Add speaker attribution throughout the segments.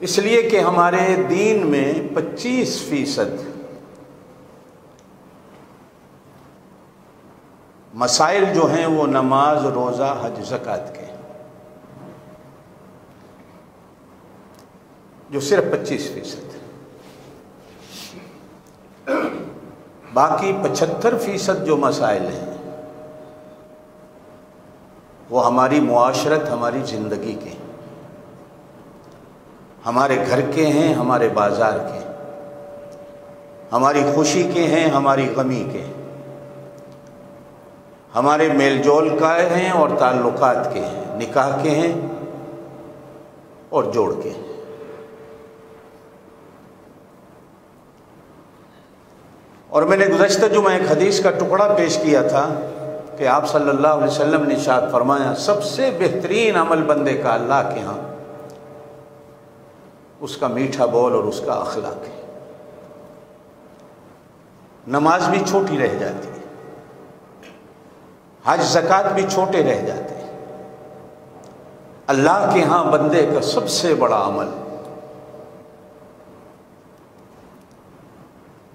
Speaker 1: اس لیے کہ ہمارے دین میں 25% مسائل جو ہیں وہ نماز، روزہ، حج، زکوٰۃ کے، جو صرف 25%، باقی 75% جو مسائل ہیں وہ ہماری معاشرت، ہماری زندگی کے، ہمارے گھر کے ہیں، ہمارے بازار کے، ہماری خوشی کے ہیں، ہماری غمی کے، ہمارے میل جول کا ہیں اور تعلقات کے ہیں، نکاح کے ہیں اور جوڑ کے ہیں۔ اور میں نے گزشتہ جمعہ ایک حدیث کا ٹکڑا پیش کیا تھا کہ آپ صلی اللہ علیہ وسلم نے ارشاد فرمایا، سب سے بہترین عمل بندے کا اللہ کے ہاں اس کا میٹھا بول اور اس کا اخلاق ہے۔ نماز بھی چھوٹی رہ جاتی ہے، حج زکوٰۃ بھی چھوٹے رہ جاتے ہیں، اللہ کے ہاں بندے کا سب سے بڑا عمل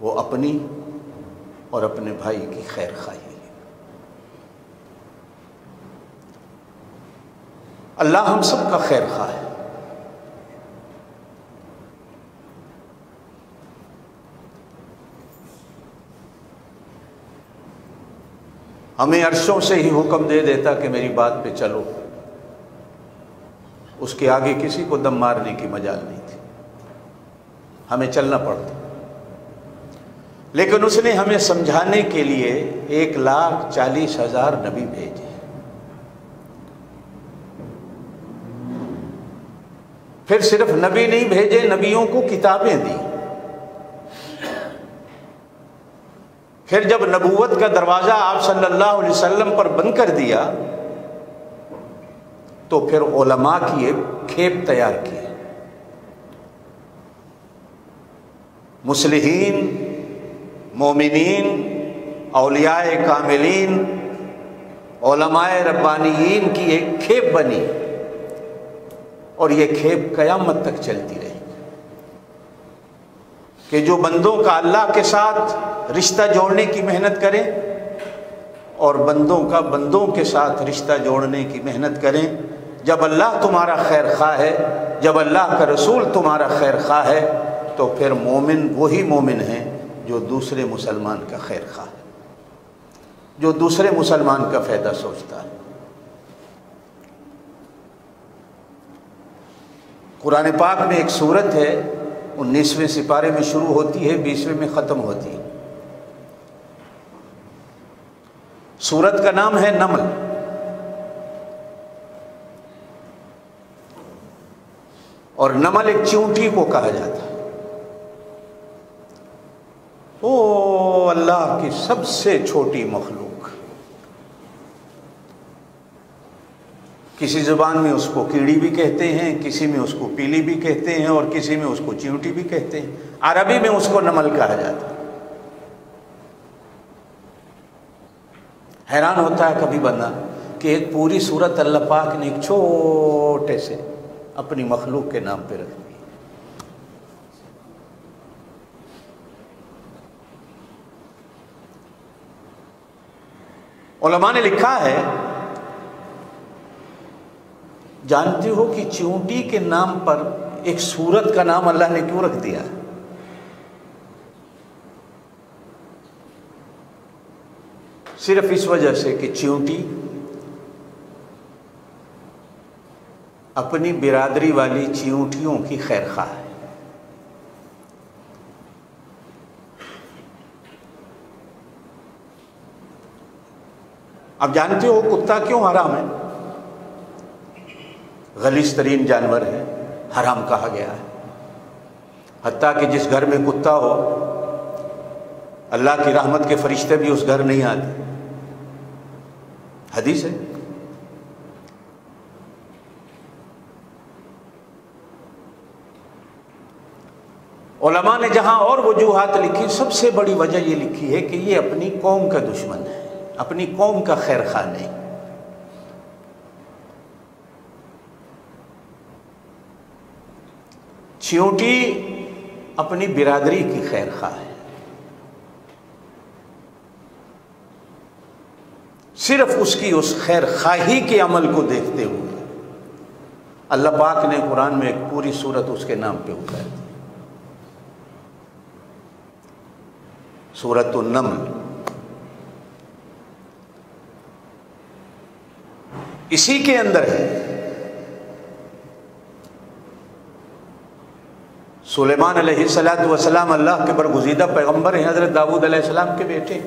Speaker 1: وہ اپنی اور اپنے بھائی کی خیر خواہی ہے۔ اللہ ہم سب کا خیر خواہ ہے۔ ہمیں عرشوں سے ہی حکم دے دیتا کہ میری بات پہ چلو، اس کے آگے کسی کو دم مارنے کی مجال نہیں تھی، ہمیں چلنا پڑتا۔ لیکن اس نے ہمیں سمجھانے کے لیے 1,40,000 نبی بھیجے۔ پھر صرف نبی نہیں بھیجے، نبیوں کو کتابیں دی۔ پھر جب نبوت کا دروازہ آپ صلی اللہ علیہ وسلم پر بند کر دیا تو پھر علماء کی ایک کھیپ تیار کی، مصلحین، مومنین، اولیاء کاملین، علماء ربانیین کی ایک کھیپ بنی، اور یہ کھیپ قیامت تک چلتی رہی کہ جو بندوں کا اللہ کے ساتھ رشتہ جوڑنے کی محنت کریں اور بندوں کا بندوں کے ساتھ رشتہ جوڑنے کی محنت کریں۔ جب اللہ تمہارا خیر خواہ ہے، جب اللہ کا رسول تمہارا خیر خواہ ہے، تو پھر مومن وہی مومن ہیں جو دوسرے مسلمان کا خیر خواہ ہے، جو دوسرے مسلمان کا فائدہ سوچتا ہے۔ قرآن پاک میں ایک سورت ہے، 19ویں سپارے میں شروع ہوتی ہے، 20ویں میں ختم ہوتی ہے۔ سورت کا نام ہے نمل۔ اور نمل ایک چیونٹی کو کہا جاتا ہے۔ او اللہ کی سب سے چھوٹی مخلوق، کسی زبان میں اس کو کیڑی بھی کہتے ہیں، کسی میں اس کو پیلی بھی کہتے ہیں، اور کسی میں اس کو چیونٹی بھی کہتے ہیں۔ عربی میں اس کو نمل کہا جاتا ہے۔ حیران ہوتا ہے کبھی بندہ کہ ایک پوری سورت اللہ پاک نے ایک چھوٹے سے اپنی مخلوق کے نام پہ رکھ دی۔ علماء نے لکھا ہے، جانتے ہو کہ چیونٹی کے نام پر ایک سورت کا نام اللہ نے کیوں رکھ دیا؟ صرف اس وجہ سے کہ چیونٹی اپنی برادری والی چیونٹیوں کی خیر خواہ ہے۔ اب جانتے ہو کتا کیوں حرام ہے؟ غلیظ ترین جانور ہے، حرام کہا گیا ہے۔ حتیٰ کہ جس گھر میں کتا ہو، اللہ کی رحمت کے فرشتے بھی اس گھر نہیں آتے، حدیث ہے۔ علماء نے جہاں اور وجوہات لکھی، سب سے بڑی وجہ یہ لکھی ہے کہ یہ اپنی قوم کا دشمن ہے، اپنی قوم کا خیر خواہ نہیں۔ چیونٹی اپنی برادری کی خیر خواہ ہے، صرف اس کی اس خیر خواہی کے عمل کو دیکھتے ہوئے اللہ پاک نے قرآن میں ایک پوری سورت اس کے نام پہ اتاری دی، سورۃ النمل۔ اسی کے اندر ہے سلیمان علیہ السلام اللہ کے برگزیدہ پیغمبر ہیں، حضرت داؤد علیہ السلام کے بیٹے،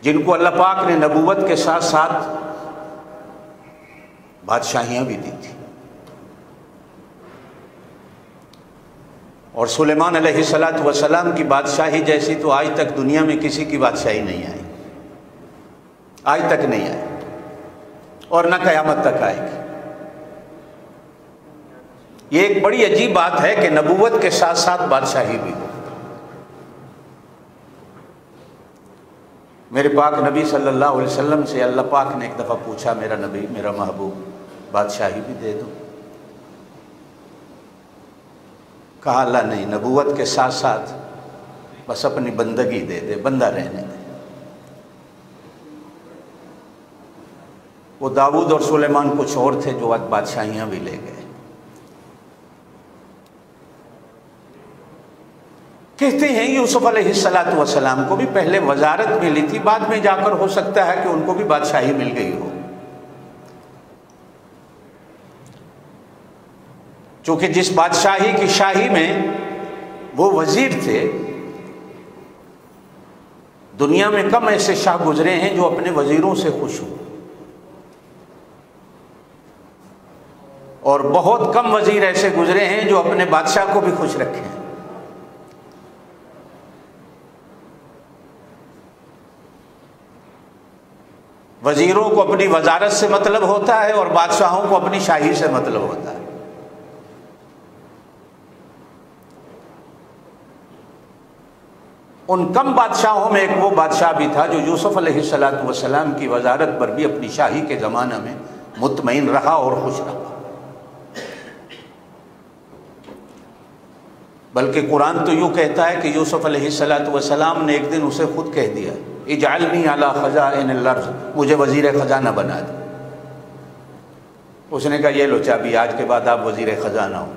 Speaker 1: جن کو اللہ پاک نے نبوت کے ساتھ ساتھ بادشاہیاں بھی دی تھی، اور سلیمان علیہ السلام کی بادشاہی جیسی تو آج تک دنیا میں کسی کی بادشاہی نہیں آئی، آج تک نہیں آئی اور نہ قیامت تک آئے گی۔ یہ ایک بڑی عجیب بات ہے کہ نبوت کے ساتھ ساتھ بادشاہی بھی ہو۔ میرے پاک نبی صلی اللہ علیہ وسلم سے اللہ پاک نے ایک دفعہ پوچھا، میرا نبی، میرا محبوب، بادشاہی بھی دے دو؟ کہا اللہ نہیں، نبوت کے ساتھ ساتھ بس اپنی بندگی دے دے، بندہ رہنے دے۔ وہ داؤد اور سلیمان کچھ اور تھے جو آج بادشاہیاں بھی لے گئے۔ کہتے ہیں یوسف علیہ السلام کو بھی پہلے وزارت ملی تھی، بعد میں جا کر ہو سکتا ہے کہ ان کو بھی بادشاہی مل گئی ہو، چونکہ جس بادشاہی کی شاہی میں وہ وزیر تھے، دنیا میں کم ایسے شاہ گزرے ہیں جو اپنے وزیروں سے خوش ہوں، اور بہت کم وزیر ایسے گزرے ہیں جو اپنے بادشاہ کو بھی خوش رکھیں۔ وزیروں کو اپنی وزارت سے مطلب ہوتا ہے اور بادشاہوں کو اپنی شاہی سے مطلب ہوتا ہے۔ ان کم بادشاہوں میں ایک وہ بادشاہ بھی تھا جو یوسف علیہ السلام کی وزارت پر بھی اپنی شاہی کے زمانہ میں مطمئن رہا اور خوش رہا۔ بلکہ قرآن تو یوں کہتا ہے کہ یوسف علیہ السلام نے ایک دن اسے خود کہہ دیا، اجعلنی علی خزائن الارض، مجھے وزیر خزانہ بنا دے۔ اس نے کہا یہ لو چابی، آج کے بعد آپ وزیر خزانہ ہو،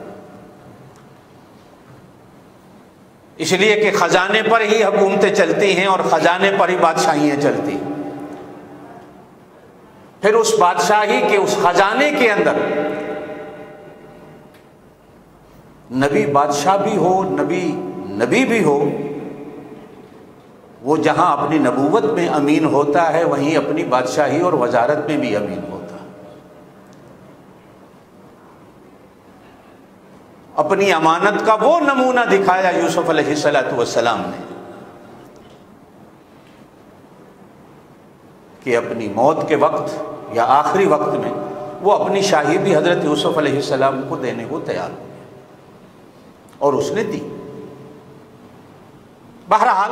Speaker 1: اس لیے کہ خزانے پر ہی حکومتیں چلتی ہیں اور خزانے پر ہی بادشاہیاں چلتی ہیں۔ پھر اس بادشاہی کے اس خزانے کے اندر نبی بادشاہ بھی ہو، نبی بھی ہو، وہ جہاں اپنی نبوت میں امین ہوتا ہے وہیں اپنی بادشاہی اور وزارت میں بھی امین ہوتا ہے۔ اپنی امانت کا وہ نمونہ دکھایا یوسف علیہ السلام نے کہ اپنی موت کے وقت یا آخری وقت میں وہ اپنی شاہی بھی حضرت یوسف علیہ السلام کو دینے کو تیار ہو، اور اس نے دی۔ بہرحال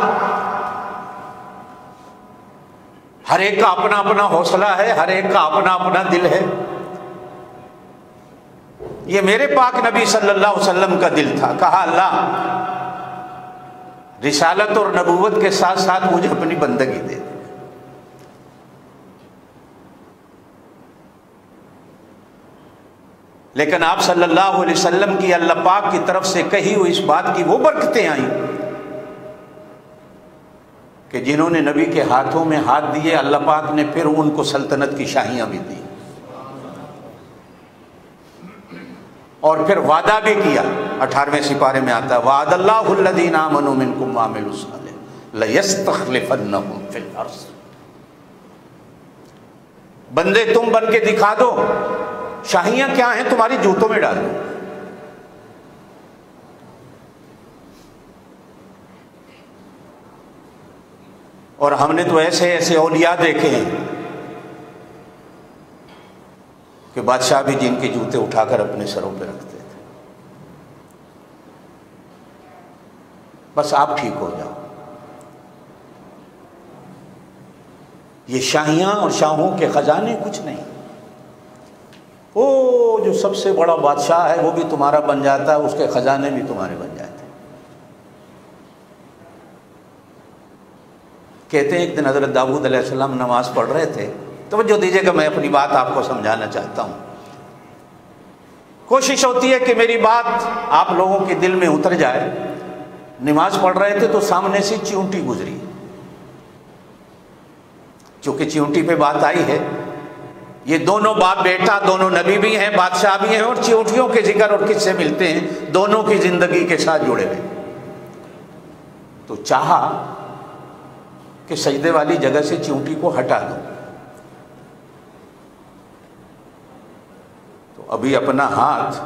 Speaker 1: ہر ایک کا اپنا اپنا حوصلہ ہے، ہر ایک کا اپنا اپنا دل ہے۔ یہ میرے پاک نبی صلی اللہ علیہ وسلم کا دل تھا، کہا اللہ رسالت اور نبوت کے ساتھ ساتھ مجھے اپنی بندگی دے دے۔ لیکن آپ صلی اللہ علیہ وسلم کی اللہ پاک کی طرف سے کہی ہوئی اس بات کی وہ برکتیں آئیں کہ جنہوں نے نبی کے ہاتھوں میں ہاتھ دیے، اللہ پاک نے پھر ان کو سلطنت کی شاہیاں بھی دی، اور پھر وعدہ بھی کیا۔ 18ویں سپارے میں آتا ہے وعد اللہ الذین آمنوا منکم وعملوا الصالحات لیستخلفنہم فی الارض۔ بندے تم بن کے دکھا دو، شاہیاں کیا ہیں تمہاری جوتوں میں ڈال دو۔ اور ہم نے تو ایسے ایسے اولیاء دیکھے ہیں کہ بادشاہ بھی جن کے جوتے اٹھا کر اپنے سروں پہ رکھتے تھے۔ بس آپ ٹھیک ہو جاؤ، یہ شاہیاں اور شاہوں کے خزانے کچھ نہیں، وہ جو سب سے بڑا بادشاہ ہے وہ بھی تمہارا بن جاتا ہے، اس کے خزانے بھی تمہارے بن جاتے ہیں۔ کہتے ہیں ایک دن حضرت داؤد علیہ السلام نماز پڑھ رہے تھے، توجہ دیجیے کہ میں اپنی بات آپ کو سمجھانا چاہتا ہوں، کوشش ہوتی ہے کہ میری بات آپ لوگوں کے دل میں اتر جائے۔ نماز پڑھ رہے تھے تو سامنے سے چیونٹی گزری، چونکہ چیونٹی پہ بات آئی ہے، یہ دونوں باپ بیٹا دونوں نبی بھی ہیں، بادشاہ بھی ہیں، اور چیونٹیوں کے ذکر اور قصے ملتے ہیں دونوں کی زندگی کے ساتھ جڑے ہوئے۔ تو چاہا کہ سجدے والی جگہ سے چیونٹی کو ہٹا دو، تو ابھی اپنا ہاتھ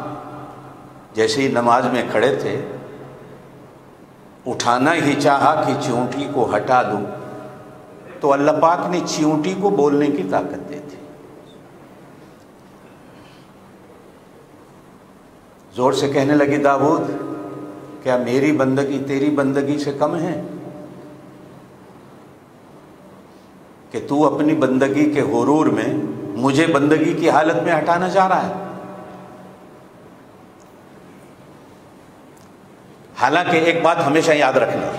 Speaker 1: جیسے ہی نماز میں کھڑے تھے اٹھانا ہی چاہا کہ چیونٹی کو ہٹا دوں، تو اللہ پاک نے چیونٹی کو بولنے کی طاقت دے دی۔ زور سے کہنے لگی داؤد کیا میری بندگی تیری بندگی سے کم ہے کہ تو اپنی بندگی کے غرور میں مجھے بندگی کی حالت میں ہٹانا چاہ رہا ہے؟ حالانکہ ایک بات ہمیشہ یاد رکھنا،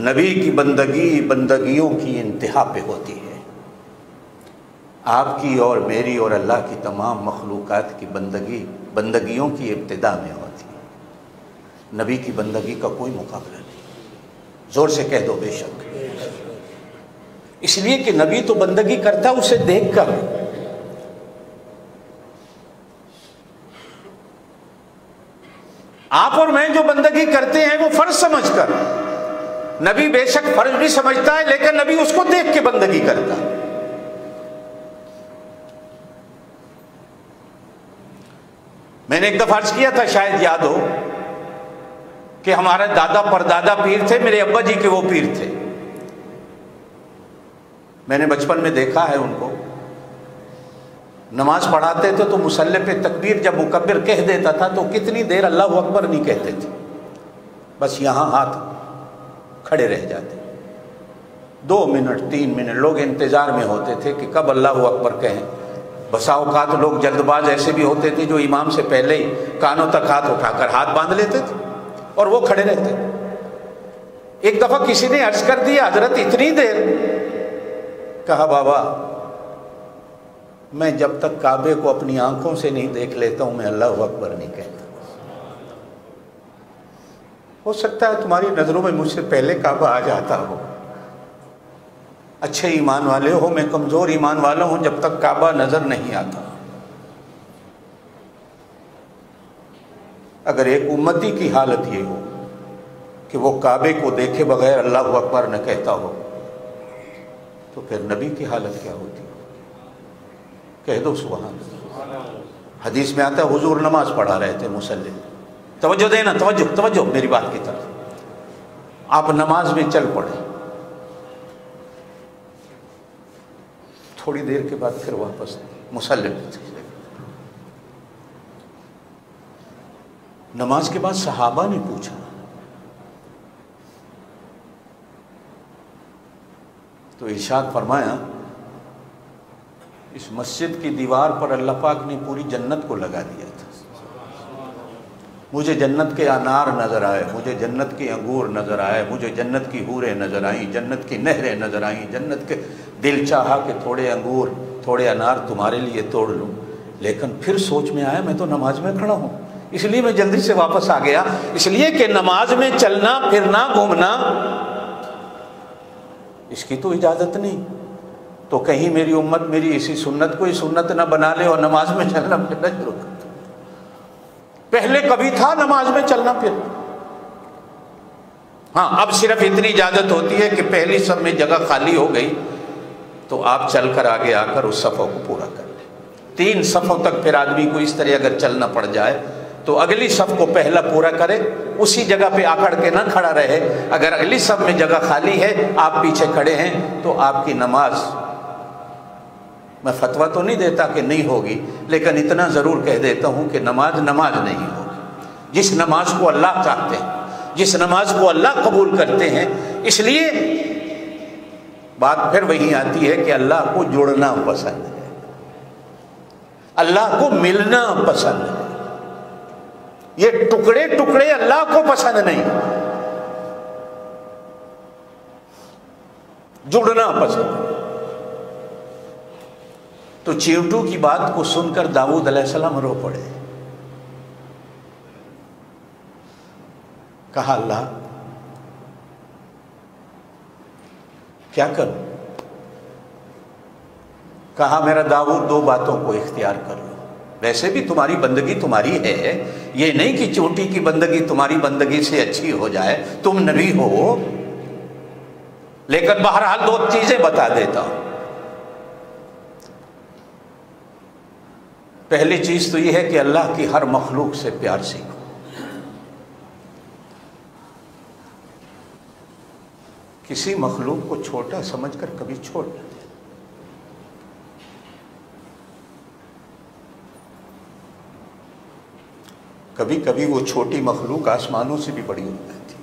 Speaker 1: نبی کی بندگی بندگیوں کی انتہا پہ ہوتی ہے، آپ کی اور میری اور اللہ کی تمام مخلوقات کی بندگی بندگیوں کی ابتدا میں ہوتی ہے، نبی کی بندگی کا کوئی مقابلہ نہیں۔ زور سے کہہ دو بے شک، اس لیے کہ نبی تو بندگی کرتا اسے دیکھ کر، آپ اور میں جو بندگی کرتے ہیں وہ فرض سمجھ کر، نبی بے شک فرض بھی سمجھتا ہے لیکن نبی اس کو دیکھ کے بندگی کرتا ہے۔ میں نے ایک دفعہ عرض کیا تھا، شاید یاد ہو، کہ ہمارے دادا پردادا پیر تھے، میرے ابا جی کے وہ پیر تھے، میں نے بچپن میں دیکھا ہے ان کو نماز پڑھاتے تھے تو مصلی پہ تکبیر جب مکبر کہہ دیتا تھا تو کتنی دیر اللہ اکبر نہیں کہتے تھے، بس یہاں ہاتھ کھڑے رہ جاتے، 2 منٹ 3 منٹ لوگ انتظار میں ہوتے تھے کہ کب اللہ اکبر کہیں۔ بسا اوقات لوگ جلد باز ایسے بھی ہوتے تھے جو امام سے پہلے ہی کانوں تک ہاتھ اٹھا کر ہاتھ باندھ لیتے تھے اور وہ کھڑے رہتے۔ ایک دفعہ کسی نے عرض کر دیا حضرت اتنی دیر؟ کہا بابا میں جب تک کعبے کو اپنی آنکھوں سے نہیں دیکھ لیتا ہوں میں اللہ اکبر نہیں کہتا۔ ہو سکتا ہے تمہاری نظروں میں مجھ سے پہلے کعبہ آ جاتا ہو، اچھے ایمان والے ہو، میں کمزور ایمان والا ہوں، جب تک کعبہ نظر نہیں آتا۔ اگر ایک امتی کی حالت یہ ہو کہ وہ کعبے کو دیکھے بغیر اللہ اکبر نہ کہتا ہو تو پھر نبی کی حالت کیا ہوتی؟ کہہ دو سبحان اللہ۔ حدیث میں آتا ہے حضور نماز پڑھا رہے تھے مصلی، توجہ دینا، توجہ میری بات کی طرف، آپ نماز میں چل پڑے، تھوڑی دیر کے بعد پھر واپس مصلی پہ تھے۔ نماز کے بعد صحابہ نے پوچھا تو ارشاد فرمایا اس مسجد کی دیوار پر اللہ پاک نے پوری جنت کو لگا دیا تھا، مجھے جنت کے انار نظر آئے، مجھے جنت کے انگور نظر آئے، مجھے جنت کی حوریں نظر آئیں، جنت کی نہریں نظر آئیں، جنت کے دل چاہا کہ تھوڑے انگور تھوڑے انار تمہارے لیے توڑ لوں، لیکن پھر سوچ میں آیا میں تو نماز میں کھڑا ہوں، اس لیے میں جلدی سے واپس آ گیا، اس لیے کہ نماز میں چلنا پھرنا گھومنا اس کی تو اجازت نہیں، تو کہیں میری امت میری اسی سنت کو ہی سنت نہ بنا لے اور نماز میں چلنا پھرنا شروع کر دے۔ پہلے کبھی تھا نماز میں چلنا پھرنا، ہاں اب صرف اتنی اجازت ہوتی ہے کہ پہلی صف میں جگہ خالی ہو گئی تو آپ چل کر آگے آ کر اس صفوں کو پورا کر لیں۔ 3 صفوں تک پھر آدمی کو اس طرح اگر چلنا پڑ جائے تو اگلی صف کو پہلا پورا کرے، اسی جگہ پہ آکڑ کے نہ کھڑا رہے، اگر اگلی صف میں جگہ خالی ہے آپ پیچھے کھڑے ہیں تو آپ کی نماز، میں فتویٰ تو نہیں دیتا کہ نہیں ہوگی لیکن اتنا ضرور کہہ دیتا ہوں کہ نماز نہیں ہوگی، جس نماز کو اللہ چاہتے ہیں، جس نماز کو اللہ قبول کرتے ہیں۔ اس لیے بات پھر وہی آتی ہے کہ اللہ کو جڑنا پسند ہے، اللہ کو ملنا پسند ہے، یہ ٹکڑے ٹکڑے اللہ کو پسند نہیں، جڑنا پسند ہے۔ تو چیونٹو کی بات کو سن کر داؤد علیہ السلام رو پڑے، کہا اللہ کیا کروں؟ کہا میرا داؤد دو باتوں کو اختیار کر لو، ویسے بھی تمہاری بندگی تمہاری ہے، یہ نہیں کہ چونٹی کی بندگی تمہاری بندگی سے اچھی ہو جائے، تم نبی ہو، لیکن بہرحال دو چیزیں بتا دیتا ہوں۔ پہلی چیز تو یہ ہے کہ اللہ کی ہر مخلوق سے پیار سیکھو، کسی مخلوق کو چھوٹا سمجھ کر کبھی چھوڑ نہ دے۔ کبھی کبھی وہ چھوٹی مخلوق آسمانوں سے بھی بڑی ہو جاتی،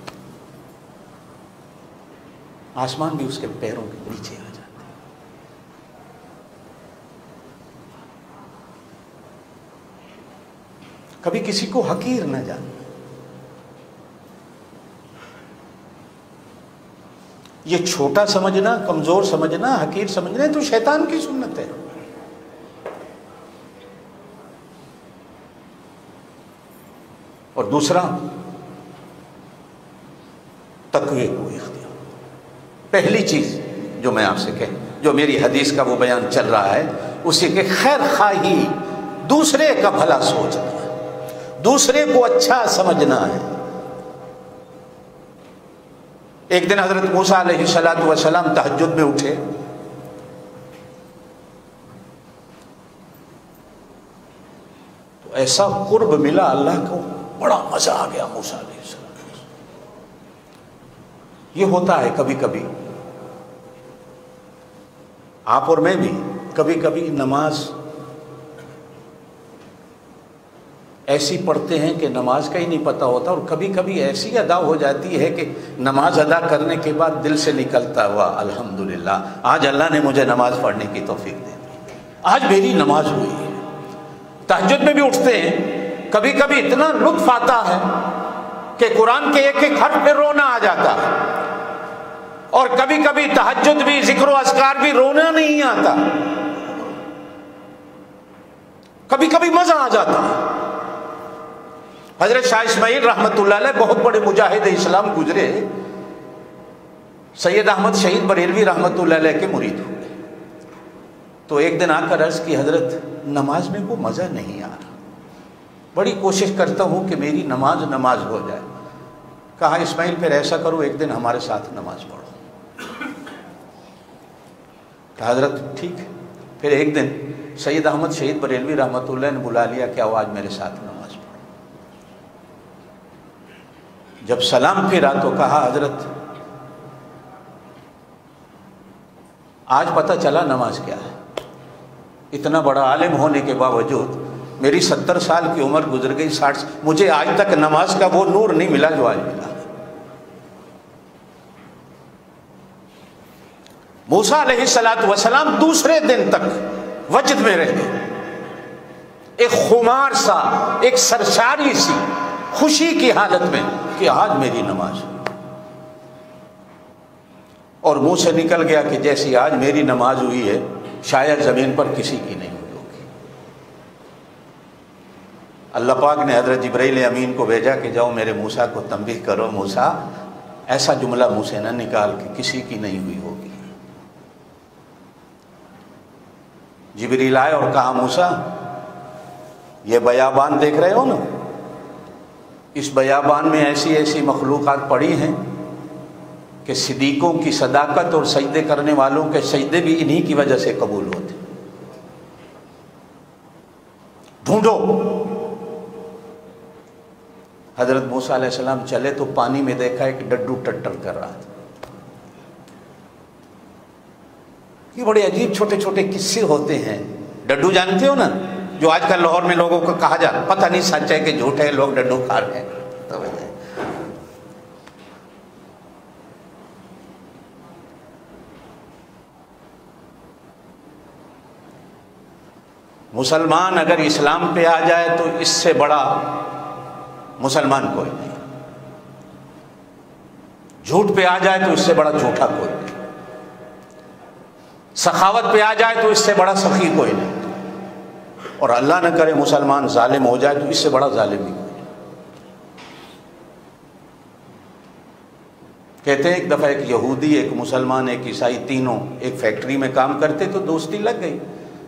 Speaker 1: آسمان بھی اس کے پیروں کے نیچے آ جاتے۔ کبھی کسی کو حقیر نہ جاننا، یہ چھوٹا سمجھنا، کمزور سمجھنا، حقیر سمجھنا تو شیطان کی سنت ہے۔ اور دوسرا تقوی کو اختیار۔ پہلی چیز جو میں آپ سے جو میری حدیث کا وہ بیان چل رہا ہے، اسی کے خیر خواہی، دوسرے کا بھلا سوچنا ہے، دوسرے کو اچھا سمجھنا ہے۔ ایک دن حضرت موسیٰ علیہ السلام تہجد میں اٹھے، تو ایسا قرب ملا اللہ کو، بڑا مزہ آ گیا موسیٰ علیہ السلام۔ یہ ہوتا ہے کبھی کبھی، آپ اور میں بھی کبھی کبھی نماز ایسی پڑھتے ہیں کہ نماز کا ہی نہیں پتہ ہوتا، اور کبھی کبھی ایسی ادا ہو جاتی ہے کہ نماز ادا کرنے کے بعد دل سے نکلتا ہوا الحمدللہ آج اللہ نے مجھے نماز پڑھنے کی توفیق دے دی، آج میری نماز ہوئی ہے۔ تہجد میں بھی اٹھتے ہیں، کبھی کبھی اتنا لطف آتا ہے کہ قرآن کے ایک ایک حرف پہ رونا آ جاتا ہے، اور کبھی کبھی تہجد بھی، ذکر و اذکار بھی، رونا نہیں آتا، کبھی کبھی مزہ آ جاتا ہے۔ حضرت شاہ اسماعیل رحمت اللہ علیہ بہت بڑے مجاہد اسلام گزرے، سید احمد شہید بریلوی رحمت اللہ علیہ کے مرید ہوئے، تو ایک دن آ کر عرض کی حضرت نماز میں کوئی مزہ نہیں آ رہا، بڑی کوشش کرتا ہوں کہ میری نماز ہو جائے۔ کہا اسماعیل پھر ایسا کرو ایک دن ہمارے ساتھ نماز پڑھو۔ کہا حضرت ٹھیک ہے۔ پھر ایک دن سید احمد شہید بریلوی رحمت اللہ نے بلا لیا کہ آؤ آج میرے ساتھ نماز پڑھو۔ جب سلام پھرا تو کہا حضرت آج پتہ چلا نماز کیا ہے، اتنا بڑا عالم ہونے کے باوجود میری 70 سال کی عمر گزر گئی، 60، مجھے آج تک نماز کا وہ نور نہیں ملا جو آج ملا۔ موسیٰ علیہ السلام دوسرے دن تک وجد میں رہے، ایک خمار سا، ایک سرشاری سی خوشی کی حالت میں کہ آج میری نماز، اور منہ سے نکل گیا کہ جیسی آج میری نماز ہوئی ہے شاید زمین پر کسی کی نہیں ہوئی ہوگی۔ اللہ پاک نے حضرت جبرائیل امین کو بھیجا کہ جاؤ میرے موسیٰ کو تنبیہ کرو، موسیٰ ایسا جملہ منہ سے نہ نکال کہ کسی کی نہیں ہوئی ہوگی۔ جبریل آئے اور کہا موسیٰ یہ بیابان دیکھ رہے ہو نا، اس بیابان میں ایسی ایسی مخلوقات پڑی ہیں کہ صدیقوں کی صداقت اور سجدے کرنے والوں کے سجدے بھی انہی کی وجہ سے قبول ہوتے، ڈھونڈو۔ حضرت موسیٰ علیہ السلام چلے تو پانی میں دیکھا ایک ڈڈو ٹٹر کر رہا تھا۔ یہ بڑے عجیب چھوٹے چھوٹے قصے ہوتے ہیں۔ ڈڈو جانتے ہو نا، جو آج کل لاہور میں لوگوں کو کہا جاتا، پتہ نہیں سچ ہے کہ جھوٹ ہے، لوگ ڈڈو کھا رہے ہیں۔ مسلمان اگر اسلام پہ آ جائے تو اس سے بڑا مسلمان کوئی نہیں، جھوٹ پہ آ جائے تو اس سے بڑا جھوٹا کوئی نہیں، سخاوت پہ آ جائے تو اس سے بڑا سخی کوئی نہیں، اور اللہ نہ کرے مسلمان ظالم ہو جائے تو اس سے بڑا ظالم بھی کوئی نہیں۔ کہتے ہیں ایک دفعہ ایک یہودی، ایک مسلمان، ایک عیسائی، تینوں ایک فیکٹری میں کام کرتے تو دوستی لگ گئی،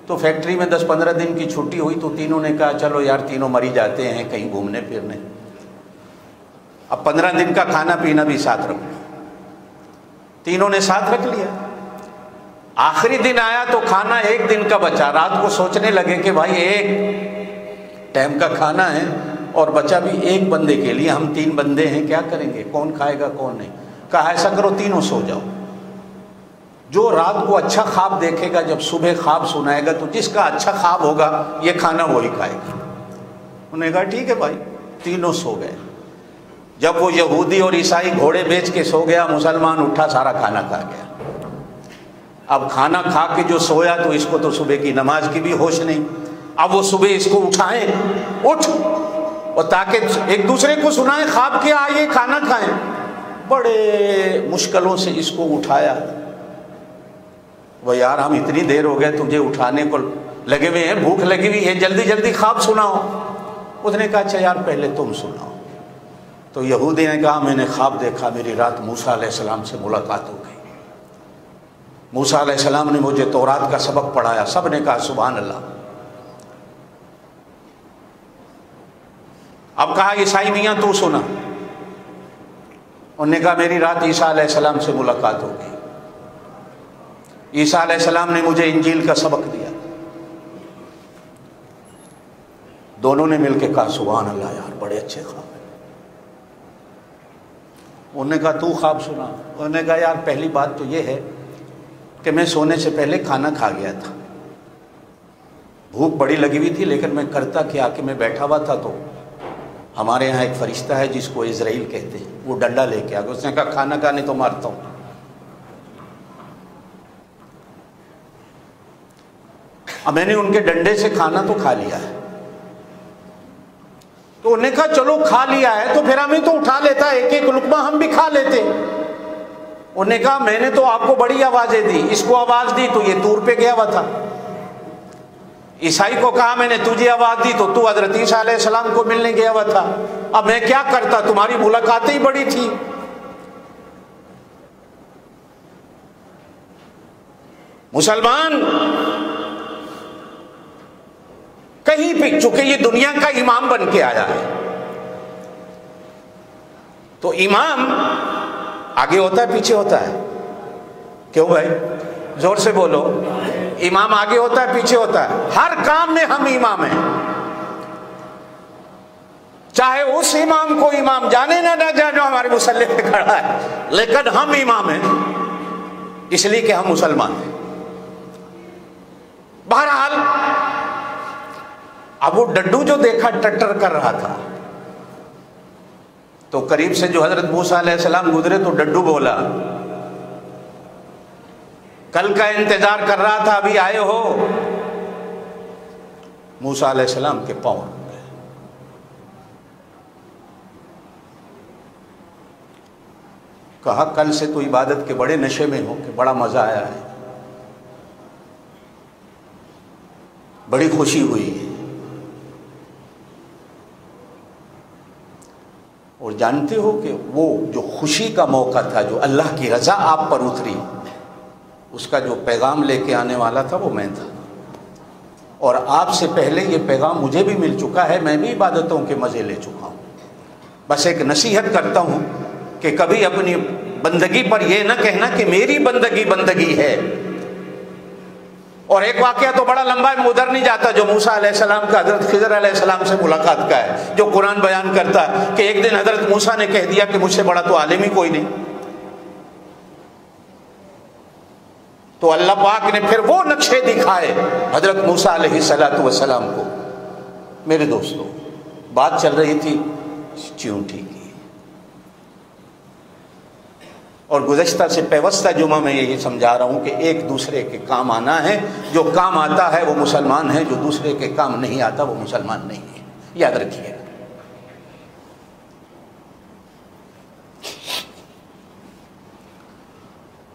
Speaker 1: تو فیکٹری میں 10-15 دن کی چھٹی ہوئی تو تینوں نے کہا چلو یار تینوں مری جاتے ہیں کہیں گھومنے پھرنے، اب 15 دن کا کھانا پینا بھی ساتھ رکھو، تینوں نے ساتھ رکھ لیا۔ آخری دن آیا تو کھانا ایک دن کا بچا، رات کو سوچنے لگے کہ بھائی ایک ٹائم کا کھانا ہے اور بچا بھی ایک بندے کے لیے، ہم 3 بندے ہیں، کیا کریں گے، کون کھائے گا کون نہیں۔ کہا ایسا کرو تینوں سو جاؤ، جو رات کو اچھا خواب دیکھے گا جب صبح خواب سنائے گا تو جس کا اچھا خواب ہوگا یہ کھانا وہی کھائے گا۔ انہوں نے کہا ٹھیک ہے بھائی، تینوں سو گئے۔ جب وہ یہودی اور عیسائی گھوڑے بیچ کے سو گیا، مسلمان اٹھا سارا کھانا کھا گیا۔ اب کھانا کھا کے جو سویا تو اس کو تو صبح کی نماز کی بھی ہوش نہیں، اب وہ صبح اس کو اٹھائیں، اٹھ، اور تاکہ ایک دوسرے کو سنائیں خواب کیا، آئیے کھانا کھائیں۔ بڑے مشکلوں سے اس کو اٹھایا، وہ یار ہم اتنی دیر ہو گئے تجھے اٹھانے کو لگے ہوئے ہیں، بھوک لگی ہوئی ہے، جلدی جلدی خواب سناؤ۔ اس نے کہا اچھا یار پہلے تم سناؤ۔ تو یہودی نے کہا میں نے خواب دیکھا، میری رات موسیٰ علیہ السلام سے ملاقات ہو گئی، موسیٰ علیہ السلام نے مجھے تورات کا سبق پڑھایا۔ سب نے کہا سبحان اللہ۔ اب کہا عیسائی میاں تو سنا۔ انہوں نے کہا میری رات عیسیٰ علیہ السلام سے ملاقات ہو گئی، عیسیٰ علیہ السلام نے مجھے انجیل کا سبق دیا۔ دونوں نے مل کے کہا سبحان اللہ یار بڑے اچھے خواب ہیں۔ انہوں نے کہا تو خواب سنا۔ انہوں نے کہا یار پہلی بات تو یہ ہے کہ میں سونے سے پہلے کھانا کھا گیا تھا، بھوک بڑی لگی ہوئی تھی، لیکن میں کرتا کیا کہ میں بیٹھا ہوا تھا تو ہمارے یہاں ایک فرشتہ ہے جس کو اسرائیل کہتے ہیں، وہ ڈنڈا لے کے آ گیا، اس نے کہا کھانا کھانے تو مارتا ہوں۔ اب میں نے ان کے ڈنڈے سے کھانا تو کھا لیا ہے، تو انہوں نے کہا چلو کھا لیا ہے تو پھر ہمیں تو اٹھا لیتا، ایک ایک لقمہ ہم بھی کھا لیتے۔ انہوں نے کہا میں نے تو آپ کو بڑی آوازیں دی، اس کو آواز دی تو یہ طور پہ گیا ہوا تھا، عیسائی کو کہا میں نے تجھے آواز دی تو حضرت عیسیٰ علیہ السلام کو ملنے گیا ہوا تھا، اب میں کیا کرتا، تمہاری ملاقاتیں ہی بڑی تھی۔ مسلمان کہیں پہ چونکہ یہ دنیا کا امام بن کے آیا ہے، تو امام آگے ہوتا ہے پیچھے ہوتا ہے، کیوں بھائی زور سے بولو، امام آگے ہوتا ہے پیچھے ہوتا ہے، ہر کام میں ہم امام ہیں، چاہے اس امام کو امام جانے نہ جائے جو ہمارے مصلی پہ کھڑا ہے، لیکن ہم امام ہیں اس لیے کہ ہم مسلمان ہیں۔ بہرحال اب وہ ڈڈو جو دیکھا ٹٹر کر رہا تھا تو قریب سے جو حضرت موسیٰ علیہ السلام گزرے تو ڈڈو بولا کل کا انتظار کر رہا تھا ابھی آئے ہو؟ موسیٰ علیہ السلام کے پاؤں رک گئے۔ کہا کل سے تو عبادت کے بڑے نشے میں ہو کہ بڑا مزہ آیا ہے، بڑی خوشی ہوئی ہے، اور جانتے ہو کہ وہ جو خوشی کا موقع تھا، جو اللہ کی رضا آپ پر اتری، اس کا جو پیغام لے کے آنے والا تھا وہ میں تھا، اور آپ سے پہلے یہ پیغام مجھے بھی مل چکا ہے، میں بھی عبادتوں کے مزے لے چکا ہوں۔ بس ایک نصیحت کرتا ہوں کہ کبھی اپنی بندگی پر یہ نہ کہنا کہ میری بندگی بندگی ہے۔ اور ایک واقعہ تو بڑا لمبا ہے، میں ادھر نہیں جاتا، جو موسیٰ علیہ السلام کا حضرت خضر علیہ السلام سے ملاقات کا ہے، جو قرآن بیان کرتا ہے کہ ایک دن حضرت موسیٰ نے کہہ دیا کہ مجھ سے بڑا تو عالم ہی کوئی نہیں، تو اللہ پاک نے پھر وہ نقشے دکھائے حضرت موسیٰ علیہ السلام کو۔ میرے دوستو بات چل رہی تھی چیونٹی کی، اور گزشتہ سے پیوستہ جمعہ میں یہی سمجھا رہا ہوں کہ ایک دوسرے کے کام آنا ہے. جو کام آتا ہے وہ مسلمان ہے، جو دوسرے کے کام نہیں آتا وہ مسلمان نہیں ہے. یاد رکھیے گا.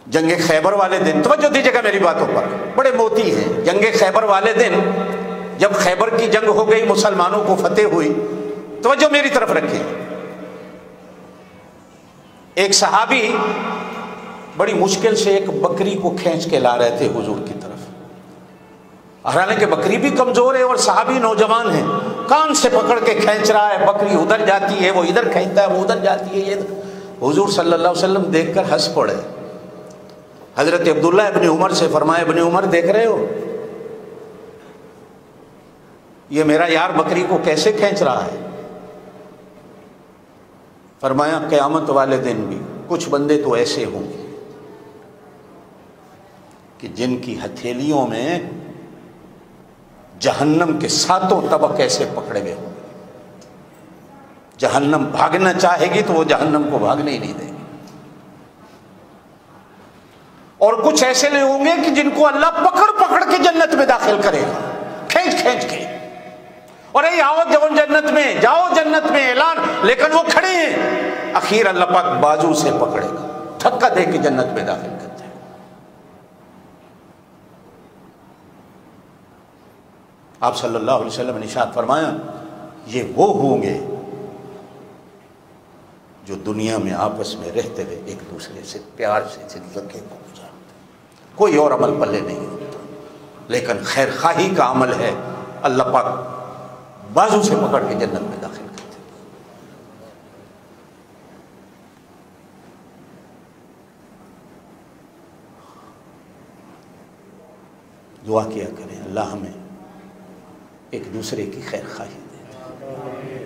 Speaker 1: جنگ خیبر والے دن توجہ دیجیے گا میری باتوں پر، بڑے موتی ہیں. جنگ خیبر والے دن جب خیبر کی جنگ ہو گئی، مسلمانوں کو فتح ہوئی، توجہ میری طرف رکھیے. ایک صحابی بڑی مشکل سے ایک بکری کو کھینچ کے لا رہے تھے حضور کی طرف. حالانکہ بکری بھی کمزور ہے اور صحابی نوجوان ہیں. کان سے پکڑ کے کھینچ رہا ہے، بکری ادھر جاتی ہے، وہ ادھر کھینچتا ہے، وہ ادھر جاتی ہے. حضور صلی اللہ علیہ وسلم دیکھ کر ہنس پڑے. حضرت عبداللہ ابن عمر سے فرمایا، ابن عمر دیکھ رہے ہو یہ میرا یار بکری کو کیسے کھینچ رہا ہے؟ فرمایا قیامت والے دن بھی کچھ بندے تو ایسے ہوں گے کہ جن کی ہتھیلیوں میں جہنم کے 7 طبق ایسے پکڑے ہوئے ہوں گے. جہنم بھاگنا چاہے گی تو وہ جہنم کو بھاگنے ہی نہیں دے گی. اور کچھ ایسے لوگ ہوں گے کہ جن کو اللہ پکڑ پکڑ کے جنت میں داخل کرے گا، کھینچ کھینچ کے. اور اے آؤ جاؤ جنت میں، جاؤ جنت میں اعلان، لیکن وہ کھڑے ہیں. اخیر اللہ پاک بازو سے پکڑے گا، دھکا دے کے جنت میں داخل کرتے ہیں. آپ صلی اللہ علیہ وسلم نے ارشاد فرمایا یہ وہ ہوں گے جو دنیا میں آپس میں رہتے ہوئے ایک دوسرے سے پیار سے زندگی کو گزارتے. کوئی اور عمل پلے نہیں ہوتا، لیکن خیر خواہی کا عمل ہے. اللہ پاک بازو سے پکڑ کے جنت میں داخل کرتے. دعا کیا کریں اللہ ہمیں ایک دوسرے کی خیر خواہی دے.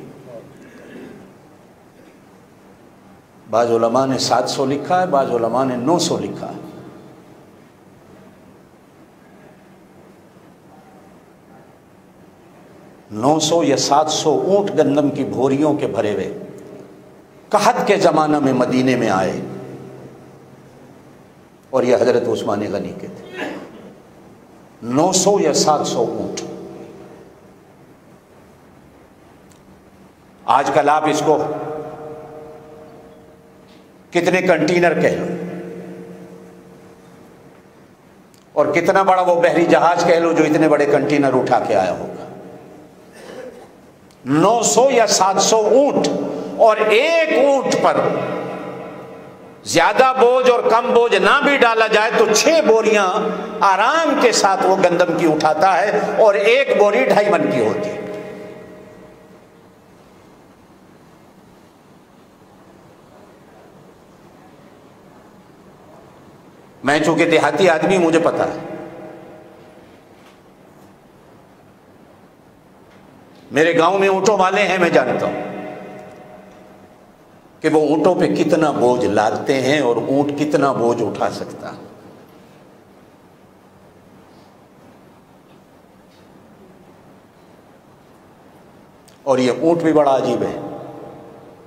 Speaker 1: بعض علماء نے 700 لکھا ہے، بعض علماء نے 900 لکھا ہے. نو 900 یا 700 اونٹ گندم کی بھوریوں کے بھرے ہوئے قحط کے زمانہ میں مدینے میں آئے، اور یہ حضرت عثمان غنی کے تھے. 900 یا 700 اونٹ. آج کل آپ اس کو کتنے کنٹینر کہہ لو اور کتنا بڑا وہ بحری جہاز کہہ لو جو اتنے بڑے کنٹینر اٹھا کے آیا ہوگا. 900 یا 700 اونٹ، اور ایک اونٹ پر زیادہ بوجھ اور کم بوجھ نہ بھی ڈالا جائے تو 6 بوریاں آرام کے ساتھ وہ گندم کی اٹھاتا ہے، اور ایک بوری 2.5 من کی ہوتی ہے. میں چونکہ دیہاتی آدمی، مجھے پتا ہے. میرے گاؤں میں اونٹوں والے ہیں، میں جانتا ہوں کہ وہ اونٹوں پہ کتنا بوجھ لادتے ہیں اور اونٹ کتنا بوجھ اٹھا سکتا. اور یہ اونٹ بھی بڑا عجیب ہے.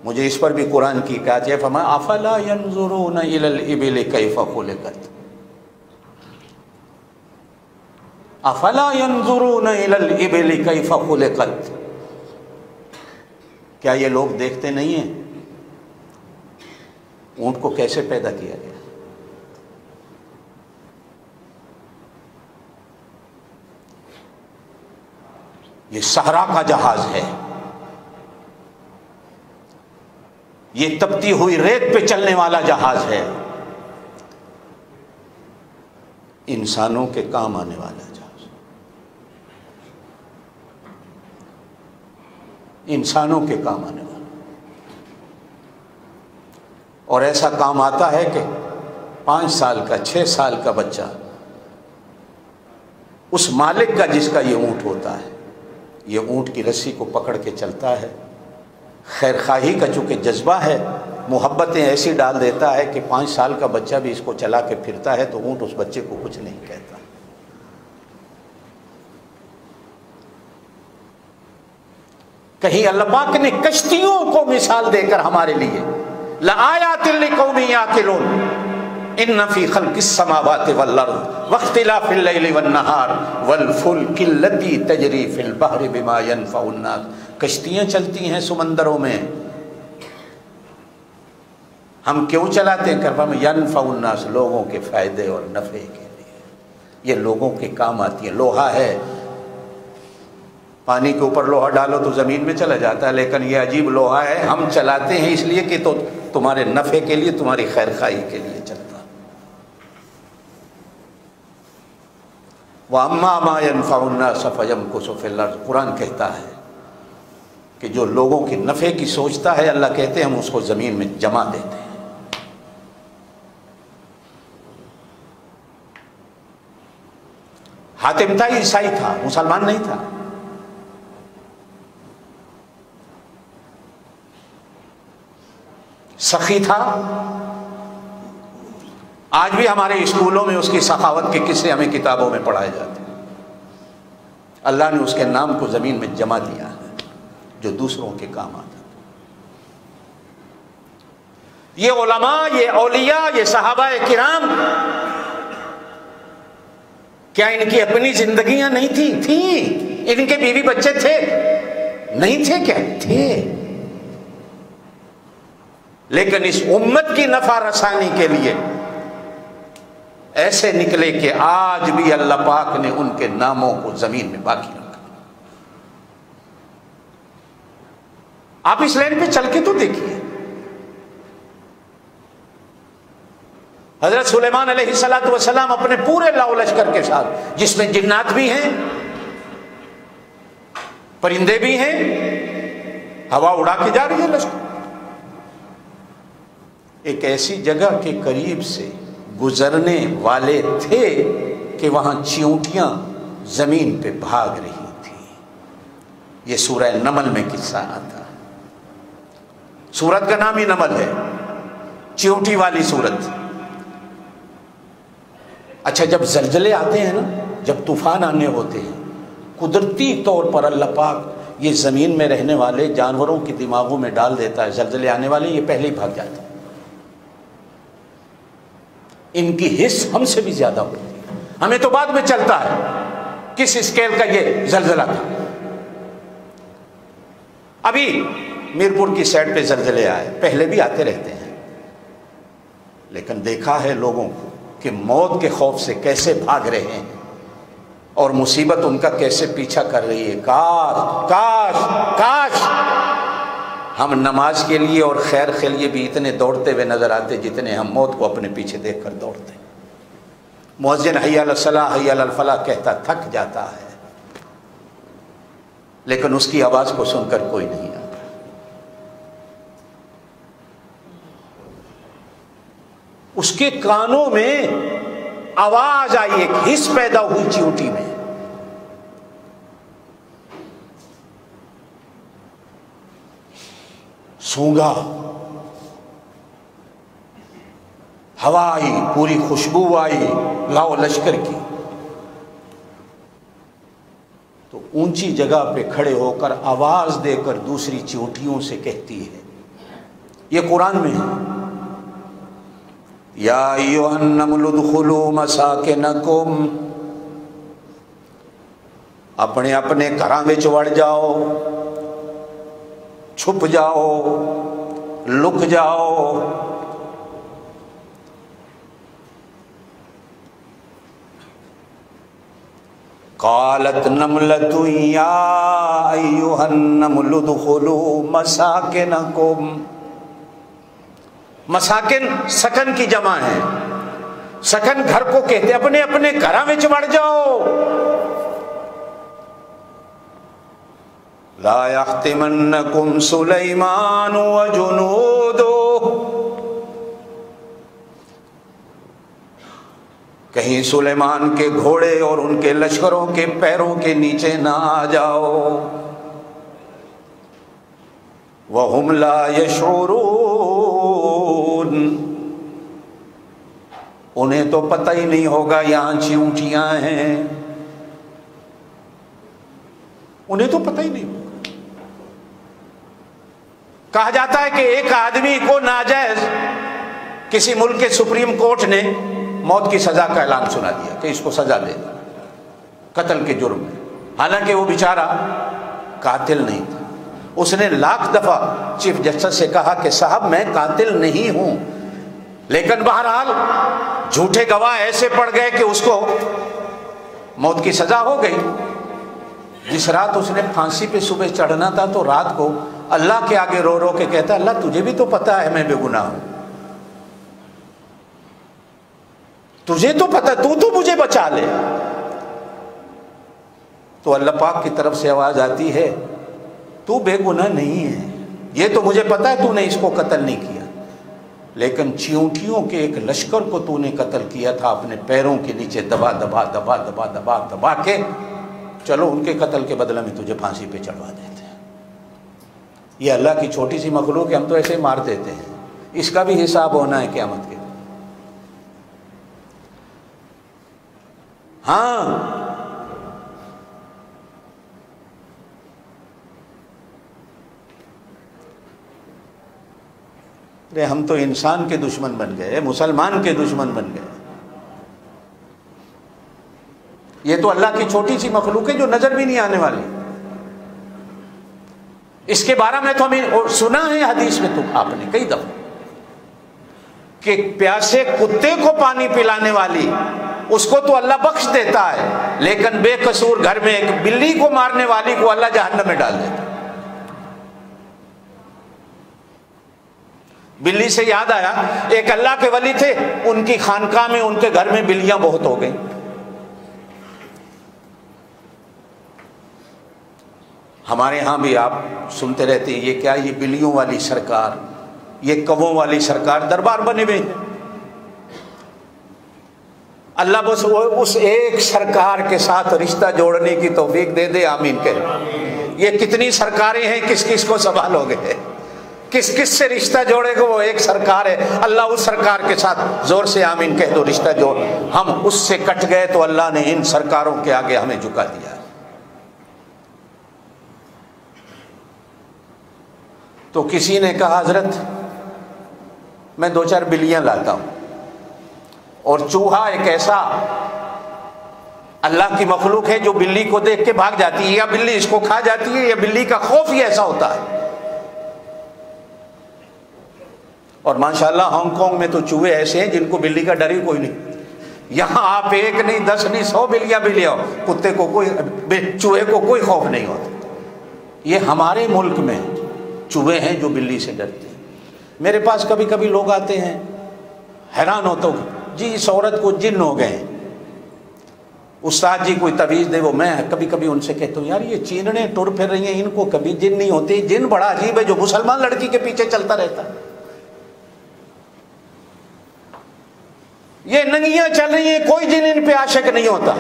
Speaker 1: مجھے اس پر بھی قرآن کی آیت ہے، فرمایا افلا ينظرون الى الابل كيف خلقت، افلا ينظرون الى الابل كيف خلقت. کیا یہ لوگ دیکھتے نہیں ہیں اونٹ کو کیسے پیدا کیا گیا؟ یہ صحرا کا جہاز ہے، یہ تپتی ہوئی ریت پہ چلنے والا جہاز ہے، انسانوں کے کام آنے والا جہاز، انسانوں کے کام آنے والا. اور ایسا کام آتا ہے کہ 5 سال کا 6 سال کا بچہ اس مالک کا جس کا یہ اونٹ ہوتا ہے، یہ اونٹ کی رسی کو پکڑ کے چلتا ہے. خیر خواہی کا چونکہ جذبہ ہے، محبتیں ایسی ڈال دیتا ہے کہ 5 سال کا بچہ بھی اس کو چلا کے پھرتا ہے تو اونٹ اس بچے کو کچھ نہیں کہتا. کہیں اللہ پاک نے کشتیوں کو مثال دے کر ہمارے لیے لآیات لقوم یعقلون ان فی خلق السماوات والارض واختلاف اللیل والنہار والفلک التی تجری فی البحر بما ینفع الناس. کشتیاں چلتی ہیں سمندروں میں، ہم کیوں چلاتے ہیں؟ کربا میں ینفع الناس، لوگوں کے فائدے اور نفع کے لیے، یہ لوگوں کے کام آتی ہے. لوہا ہے، پانی کے اوپر لوہا ڈالو تو زمین میں چلا جاتا ہے، لیکن یہ عجیب لوہا ہے، ہم چلاتے ہیں اس لیے کہ تو تمہارے نفع کے لیے، تمہاری خیر خواہی کے لیے چلتا. وَأَمَّا مَا يَنْفَعُ النَّاسَ فَيَمْكُثُ فِي الْأَرْضِ. قرآن کہتا ہے کہ جو لوگوں کے نفع کی سوچتا ہے، اللہ کہتے ہیں ہم اس کو زمین میں جما دیتے ہیں. حاتم تائی عیسائی تھا، مسلمان نہیں تھا. سخی تھا. آج بھی ہمارے اسکولوں میں اس کی سخاوت کے قصے ہمیں کتابوں میں پڑھائے جاتے ہیں. اللہ نے اس کے نام کو زمین میں جما دیا ہے جو دوسروں کے کام آتا. یہ علماء، یہ اولیاء، یہ صحابہ کرام، کیا ان کی اپنی زندگیاں نہیں تھیں؟ ان کے بیوی بچے تھے؟ نہیں تھے؟ کیا تھے؟ لیکن اس امت کی نفع رسانی کے لیے ایسے نکلے کہ آج بھی اللہ پاک نے ان کے ناموں کو زمین میں باقی رکھا. آپ اس لائن پہ چل کے تو دیکھیے. حضرت سلیمان علیہ السلام اپنے پورے لاؤ لشکر کے ساتھ، جس میں جنات بھی ہیں، پرندے بھی ہیں، ہوا اڑا کے جا رہی ہے لشکر، ایک ایسی جگہ کے قریب سے گزرنے والے تھے کہ وہاں چیونٹیاں زمین پہ بھاگ رہی تھیں. یہ سورہ نمل میں قصہ آتا ہے. سورت کا نام ہی نمل ہے، چیونٹی والی سورت. اچھا، جب زلزلے آتے ہیں نا، جب طوفان آنے ہوتے ہیں، قدرتی طور پر اللہ پاک یہ زمین میں رہنے والے جانوروں کے دماغوں میں ڈال دیتا ہے، زلزلے آنے والے، یہ پہلے ہی بھاگ جاتے ہیں. ان کی حس ہم سے بھی زیادہ ہوتی ہے، ہمیں تو بعد میں چلتا ہے کس اسکیل کا یہ زلزلہ تھا. ابھی میرپور کی سائڈ پہ زلزلے آئے، پہلے بھی آتے رہتے ہیں، لیکن دیکھا ہے لوگوں کو کہ موت کے خوف سے کیسے بھاگ رہے ہیں اور مصیبت ان کا کیسے پیچھا کر رہی ہے. کاش کاش کاش ہم نماز کے لیے اور خیر کے لیے بھی اتنے دوڑتے ہوئے نظر آتے جتنے ہم موت کو اپنے پیچھے دیکھ کر دوڑتے. مؤذن حی علی الصلاۃ حی علی الفلاح کہتا تھک جاتا ہے، لیکن اس کی آواز کو سن کر کوئی نہیں آتا. اس کے کانوں میں آواز آئی، ایک حس پیدا ہوئی چیونٹی میں. سونگا، ہوا آئی، پوری خوشبو آئی لاؤ لشکر کی. تو اونچی جگہ پہ کھڑے ہو کر آواز دے کر دوسری چیونٹیوں سے کہتی ہے، یہ قرآن میں ہے، یا ایھا النمل ادخلوا مساکنکم، اپنے اپنے گھراں وچ وڑ جاؤ، چھپ جاؤ، لک جاؤ. قالت نملۃ یا ایھا النمل ادخلوا مساکنکم. مساکن سکن کی جمع ہے، سکن گھر کو کہتے، اپنے اپنے گھراں وچ وڑ جاؤ. لا يحطمنكم سليمان وجنوده، کہیں سلیمان کے گھوڑے اور ان کے لشکروں کے پیروں کے نیچے نہ آ جاؤ. وهم لا يشعرون، انہیں تو پتہ ہی نہیں ہوگا یہاں چیونٹیاں ہیں، انہیں تو پتہ ہی نہیں ہوگا. کہا جاتا ہے کہ ایک آدمی کو ناجائز کسی ملک کے سپریم کورٹ نے موت کی سزا کا اعلان سنا دیا کہ اس کو سزا دے دو قتل کے جرم میں، حالانکہ وہ بیچارہ قاتل نہیں تھا۔ اس نے لاکھ دفعہ چیف جسٹس سے کہا کہ صاحب میں قاتل نہیں ہوں، لیکن بہرحال جھوٹے گواہ ایسے پڑ گئے کہ اس کو موت کی سزا ہو گئی۔ جس رات اس نے پھانسی پہ صبح چڑھنا تھا تو رات کو اللہ کے آگے رو رو کے کہتا اللہ تجھے بھی تو پتا ہے میں بے گناہ ہوں، تجھے تو پتا، تو مجھے بچا لے۔ تو اللہ پاک کی طرف سے آواز آتی ہے تو بے گناہ نہیں ہے، یہ تو مجھے پتا ہے تو نے اس کو قتل نہیں کیا، لیکن چیونٹیوں کے ایک لشکر کو تو نے قتل کیا تھا اپنے پیروں کے نیچے دبا دبا دبا دبا دبا دبا کے، چلو ان کے قتل کے بدلے میں تجھے پھانسی پہ چڑھوا دیتے ہیں۔ یہ اللہ کی چھوٹی سی مخلوق ہے، ہم تو ایسے ہی مار دیتے ہیں، اس کا بھی حساب ہونا ہے قیامت کے۔ ہاں ہم تو انسان کے دشمن بن گئے، مسلمان کے دشمن بن گئے۔ یہ تو اللہ کی چھوٹی سی مخلوق ہے جو نظر بھی نہیں آنے والی، اس کے بارے میں تو ہمیں سنا ہے حدیث میں تو آپ نے کئی دفعہ کہ پیاسے کتے کو پانی پلانے والی اس کو تو اللہ بخش دیتا ہے، لیکن بے قصور گھر میں ایک بلی کو مارنے والی کو اللہ جہنم میں ڈال دیتا ہے۔ بلی سے یاد آیا، ایک اللہ کے ولی تھے، ان کی خانقاہ میں ان کے گھر میں بلیاں بہت ہو گئیں۔ ہمارے ہاں بھی آپ سنتے رہتے ہیں یہ کیا، یہ بلیوں والی سرکار، یہ کووں والی سرکار، دربار بنے ہوئے ہیں۔ اللہ بس اس ایک سرکار کے ساتھ رشتہ جوڑنے کی توفیق دے دے، آمین کہہ۔ یہ کتنی سرکاریں ہیں، کس کس کو سنبھالو گے، کس کس سے رشتہ جوڑے گا، وہ ایک سرکار ہے، اللہ اس سرکار کے ساتھ زور سے آمین کہہ دو، رشتہ جوڑ۔ ہم اس سے کٹ گئے تو اللہ نے ان سرکاروں کے آگے ہمیں جھکا دیا۔ تو کسی نے کہا حضرت میں 2-4 بلیاں لاتا ہوں، اور چوہا ایک ایسا اللہ کی مخلوق ہے جو بلی کو دیکھ کے بھاگ جاتی ہے، یا بلی اس کو کھا جاتی ہے، یا بلی کا خوف ہی ایسا ہوتا ہے۔ اور ماشاءاللہ ہانگ کانگ میں تو چوہے ایسے ہیں جن کو بلی کا ڈر ہی کوئی نہیں، یہاں آپ 1 نہیں 10 نہیں 100 بلیاں بھی لے آؤ، کتے کو کوئی، چوہے کو کوئی خوف نہیں ہوتا۔ یہ ہمارے ملک میں چوہے ہیں جو بلی سے ڈرتے ہیں۔ میرے پاس کبھی کبھی لوگ آتے ہیں، حیران ہوتا ہوں، جی اس عورت کو جن ہو گئے، استاد جی کوئی تعویذ دے۔ وہ میں کبھی کبھی ان سے کہتا ہوں یار یہ چینڑیں ٹر پھر رہی ہیں، ان کو کبھی جن نہیں ہوتے۔ جن بڑا عجیب ہے جو مسلمان لڑکی کے پیچھے چلتا رہتا ہے، یہ ننگیاں چل رہی ہیں، کوئی جن ان پہ عاشق نہیں ہوتا،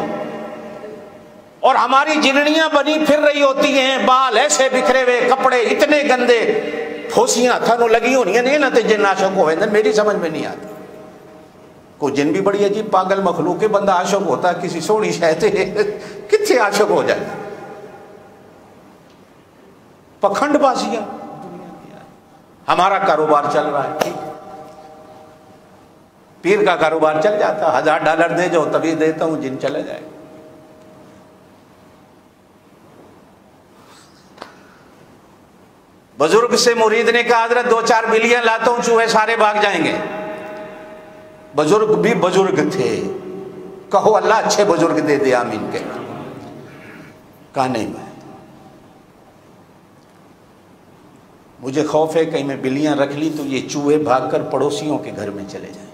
Speaker 1: اور ہماری جنڑیاں بنی پھر رہی ہوتی ہیں، بال ایسے بکھرے ہوئے، کپڑے اتنے گندے، پھوسیاں تھانوں لگی ہونی نہیں نہ تے جن عاشق ہوئے، میری سمجھ میں نہیں آتی۔ کوئی جن بھی بڑی عجیب پاگل مخلوق ہے، بندہ عاشق ہوتا ہے کسی سوڑی شہتے کتنے عاشق ہو جائے، پکھنڈ بازیاں۔ ہمارا کاروبار چل رہا ہے، ٹھیک، پیر کا کاروبار چل جاتا، $1000 دے جو تبھی دیتا ہوں، جن چلے جائے۔ بزرگ سے مرید نے کہا حضرت 2-4 بلیاں لاتا ہوں، چوہے سارے بھاگ جائیں گے۔ بزرگ بھی بزرگ تھے، کہو اللہ اچھے بزرگ دے دے، آمین کہ کہا نہیں میں، مجھے خوف ہے کہیں میں بلیاں رکھ لی تو یہ چوہے بھاگ کر پڑوسیوں کے گھر میں چلے جائیں،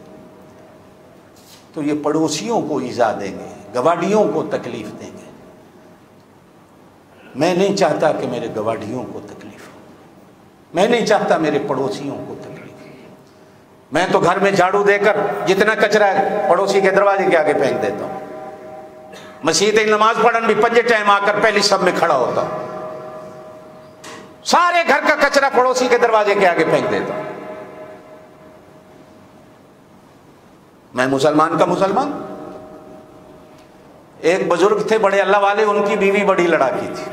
Speaker 1: تو یہ پڑوسیوں کو ایذا دیں گے، گواڈیوں کو تکلیف دیں گے۔ میں نہیں چاہتا کہ میرے گواڈیوں کو تکلیف ہو، میں نہیں چاہتا میرے پڑوسیوں کو تکلیف ہو۔ میں تو گھر میں جھاڑو دے کر جتنا کچرا ہے پڑوسی کے دروازے کے آگے پھینک دیتا ہوں۔ مسجد نماز پڑھن بھی 5 ٹائم آ کر پہلی سب میں کھڑا ہوتا ہوں، سارے گھر کا کچرا پڑوسی کے دروازے کے آگے پھینک دیتا ہوں۔ میں مسلمان کا مسلمان۔ ایک بزرگ تھے بڑے اللہ والے، ان کی بیوی بڑی لڑاکی تھی،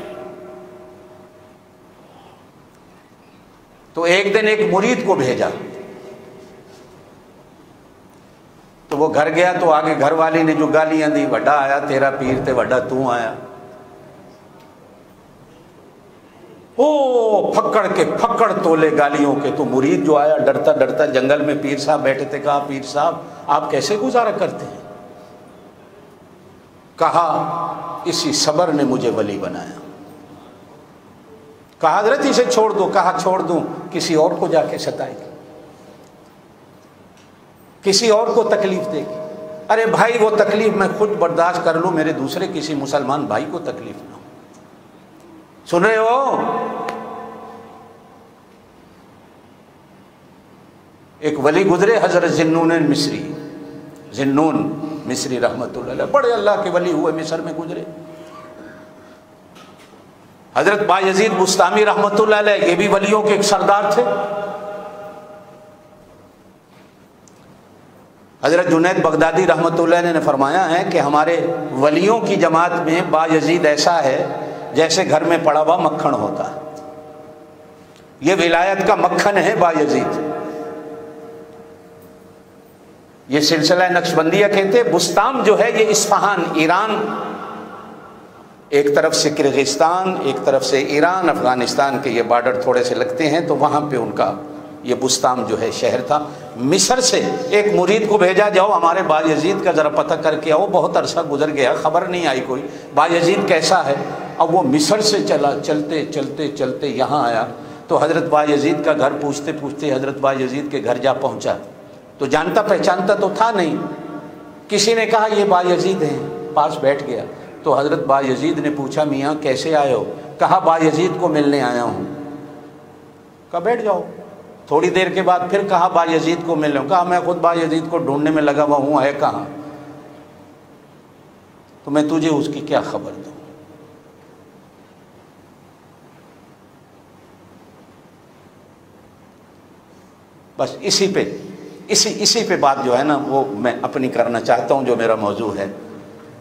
Speaker 1: تو ایک دن ایک مرید کو بھیجا، تو وہ گھر گیا تو آگے گھر والی نے جو گالیاں دی، وڈا آیا تیرا پیر تے وڈا تو آیا، او پھکڑ کے پھکڑ تولے گالیوں کے۔ تو مرید جو آیا ڈرتا ڈرتا جنگل میں پیر صاحب بیٹھے تھے، کہا پیر صاحب آپ کیسے گزارا کرتے ہیں؟ کہا اسی صبر نے مجھے ولی بنایا۔ کہا حضرت اسے چھوڑ دو، کہا چھوڑ دوں کسی اور کو جا کے ستائے گی، کسی اور کو تکلیف دے گی۔ ارے بھائی وہ تکلیف میں خود برداشت کر لوں، میرے دوسرے کسی مسلمان بھائی کو تکلیف نہ ہو۔ سن رہے ہو؟ ایک ولی گزرے حضرت ذنون مصری، ذنون مصری رحمت اللہ علیہ، بڑے اللہ کے ولی ہوئے، مصر میں گزرے۔ حضرت بایزید بستامی رحمت اللہ علیہ، یہ بھی ولیوں کے ایک سردار تھے۔ حضرت جنید بغدادی رحمت اللہ علیہ نے فرمایا ہے کہ ہمارے ولیوں کی جماعت میں بایزید ایسا ہے جیسے گھر میں پڑا ہوا مکھن ہوتا ہے، یہ ولایت کا مکھن ہے بایزید۔ یہ سلسلہ نقشبندیہ کہتے ہیں، بستام جو ہے یہ اصفہان ایران، ایک طرف سے کرغزستان، ایک طرف سے ایران افغانستان کے یہ بارڈر تھوڑے سے لگتے ہیں، تو وہاں پہ ان کا یہ بستام جو ہے شہر تھا۔ مصر سے ایک مرید کو بھیجا، جاؤ ہمارے بایزید کا ذرا پتہ کر کے آؤ، بہت عرصہ گزر گیا خبر نہیں آئی کوئی، بایزید کیسا ہے؟ اب وہ مصر سے چلا، چلتے چلتے چلتے یہاں آیا، تو حضرت بایزید کا گھر پوچھتے پوچھتے حضرت بایزید کے گھر جا پہنچا، تو جانتا پہچانتا تو تھا نہیں، کسی نے کہا یہ بایزید ہیں، پاس بیٹھ گیا۔ تو حضرت بایزید نے پوچھا میاں کیسے آئے ہو؟ کہا بایزید کو ملنے آیا ہوں۔ کہا بیٹھ جاؤ۔ تھوڑی دیر کے بعد پھر کہا بایزید کو ملنے، کہا میں خود بایزید کو ڈھونڈنے میں لگا ہوا ہوں، ہے کہاں؟ تو میں تجھے اس کی کیا خبر دوں؟ بس اسی پہ بات جو ہے نا وہ میں اپنی کرنا چاہتا ہوں، جو میرا موضوع ہے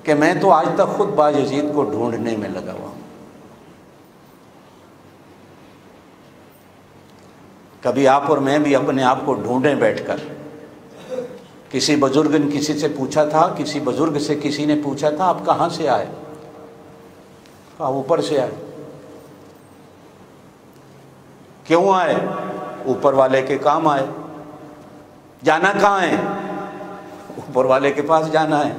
Speaker 1: کہ میں تو آج تک خود بایزید کو ڈھونڈنے میں لگا ہوا ہوں۔ کبھی آپ اور میں بھی اپنے آپ کو ڈھونڈیں بیٹھ کر۔ کسی بزرگ نے کسی سے پوچھا تھا، کسی بزرگ سے کسی نے پوچھا تھا آپ کہاں سے آئے؟ کہا اوپر سے آئے۔ کیوں آئے؟ اوپر والے کے کام آئے۔ جانا کہاں ہے؟ اوپر والے کے پاس جانا ہے۔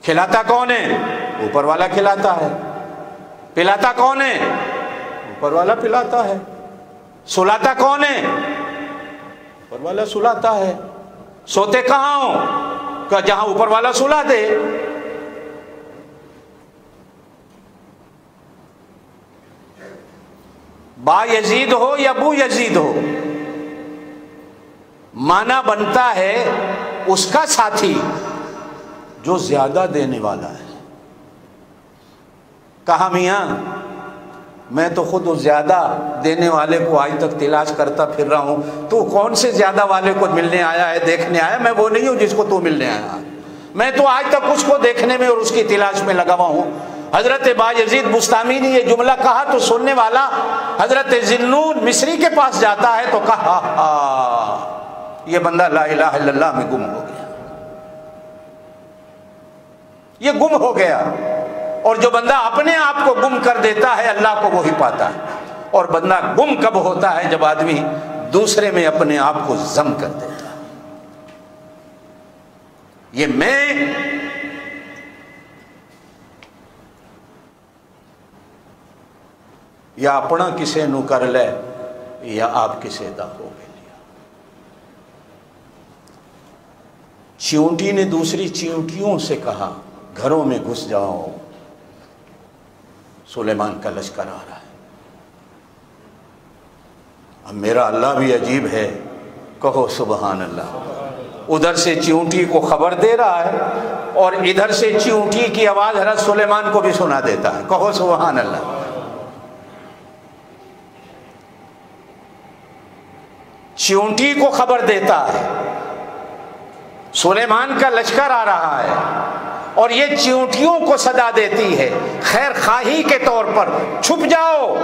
Speaker 1: کھلاتا کون ہے؟ اوپر والا کھلاتا ہے۔ پلاتا کون ہے؟ اوپر والا پلاتا ہے۔ سلاتا کون ہے؟ اوپر والا سلاتا ہے۔ سوتے کہاں ہو؟ کہ جہاں اوپر والا سلا دے۔ با یزید ہو یا بو یزید ہو، معنی بنتا ہے اس کا ساتھی جو زیادہ دینے والا ہے۔ کہا میاں میں تو خود اس زیادہ دینے والے کو آج تک تلاش کرتا پھر رہا ہوں، تو کون سے زیادہ والے کو ملنے آیا ہے، دیکھنے آیا؟ میں وہ نہیں ہوں جس کو تو ملنے آیا، میں تو آج تک اس کو دیکھنے میں اور اس کی تلاش میں لگا ہوا ہوں۔ حضرت بایزید بستامی نے یہ جملہ کہا تو سننے والا حضرت ذنون مصری کے پاس جاتا ہے تو کہا یہ بندہ لا الہ الا اللہ میں گم ہو گیا، یہ گم ہو گیا۔ اور جو بندہ اپنے آپ کو گم کر دیتا ہے اللہ کو وہی پاتا ہے۔ اور بندہ گم کب ہوتا ہے؟ جب آدمی دوسرے میں اپنے آپ کو ضم کر دیتا ہے۔ یہ میں یا اپنا کسے نو کر لے یا آپ کسے دا ہو گے لیا۔ چیونٹی نے دوسری چیونٹیوں سے کہا گھروں میں گھس جاؤ، سلیمان کا لشکر آ رہا ہے۔ اب میرا اللہ بھی عجیب ہے، کہو سبحان اللہ۔ ادھر سے چیونٹی کو خبر دے رہا ہے اور ادھر سے چیونٹی کی آواز حضرت سلیمان کو بھی سنا دیتا ہے، کہو سبحان اللہ۔ چیونٹی کو خبر دیتا ہے سلیمان کا لشکر آ رہا ہے، اور یہ چیونٹیوں کو صدا دیتی ہے خیر خواہی کے طور پر، چھپ جاؤ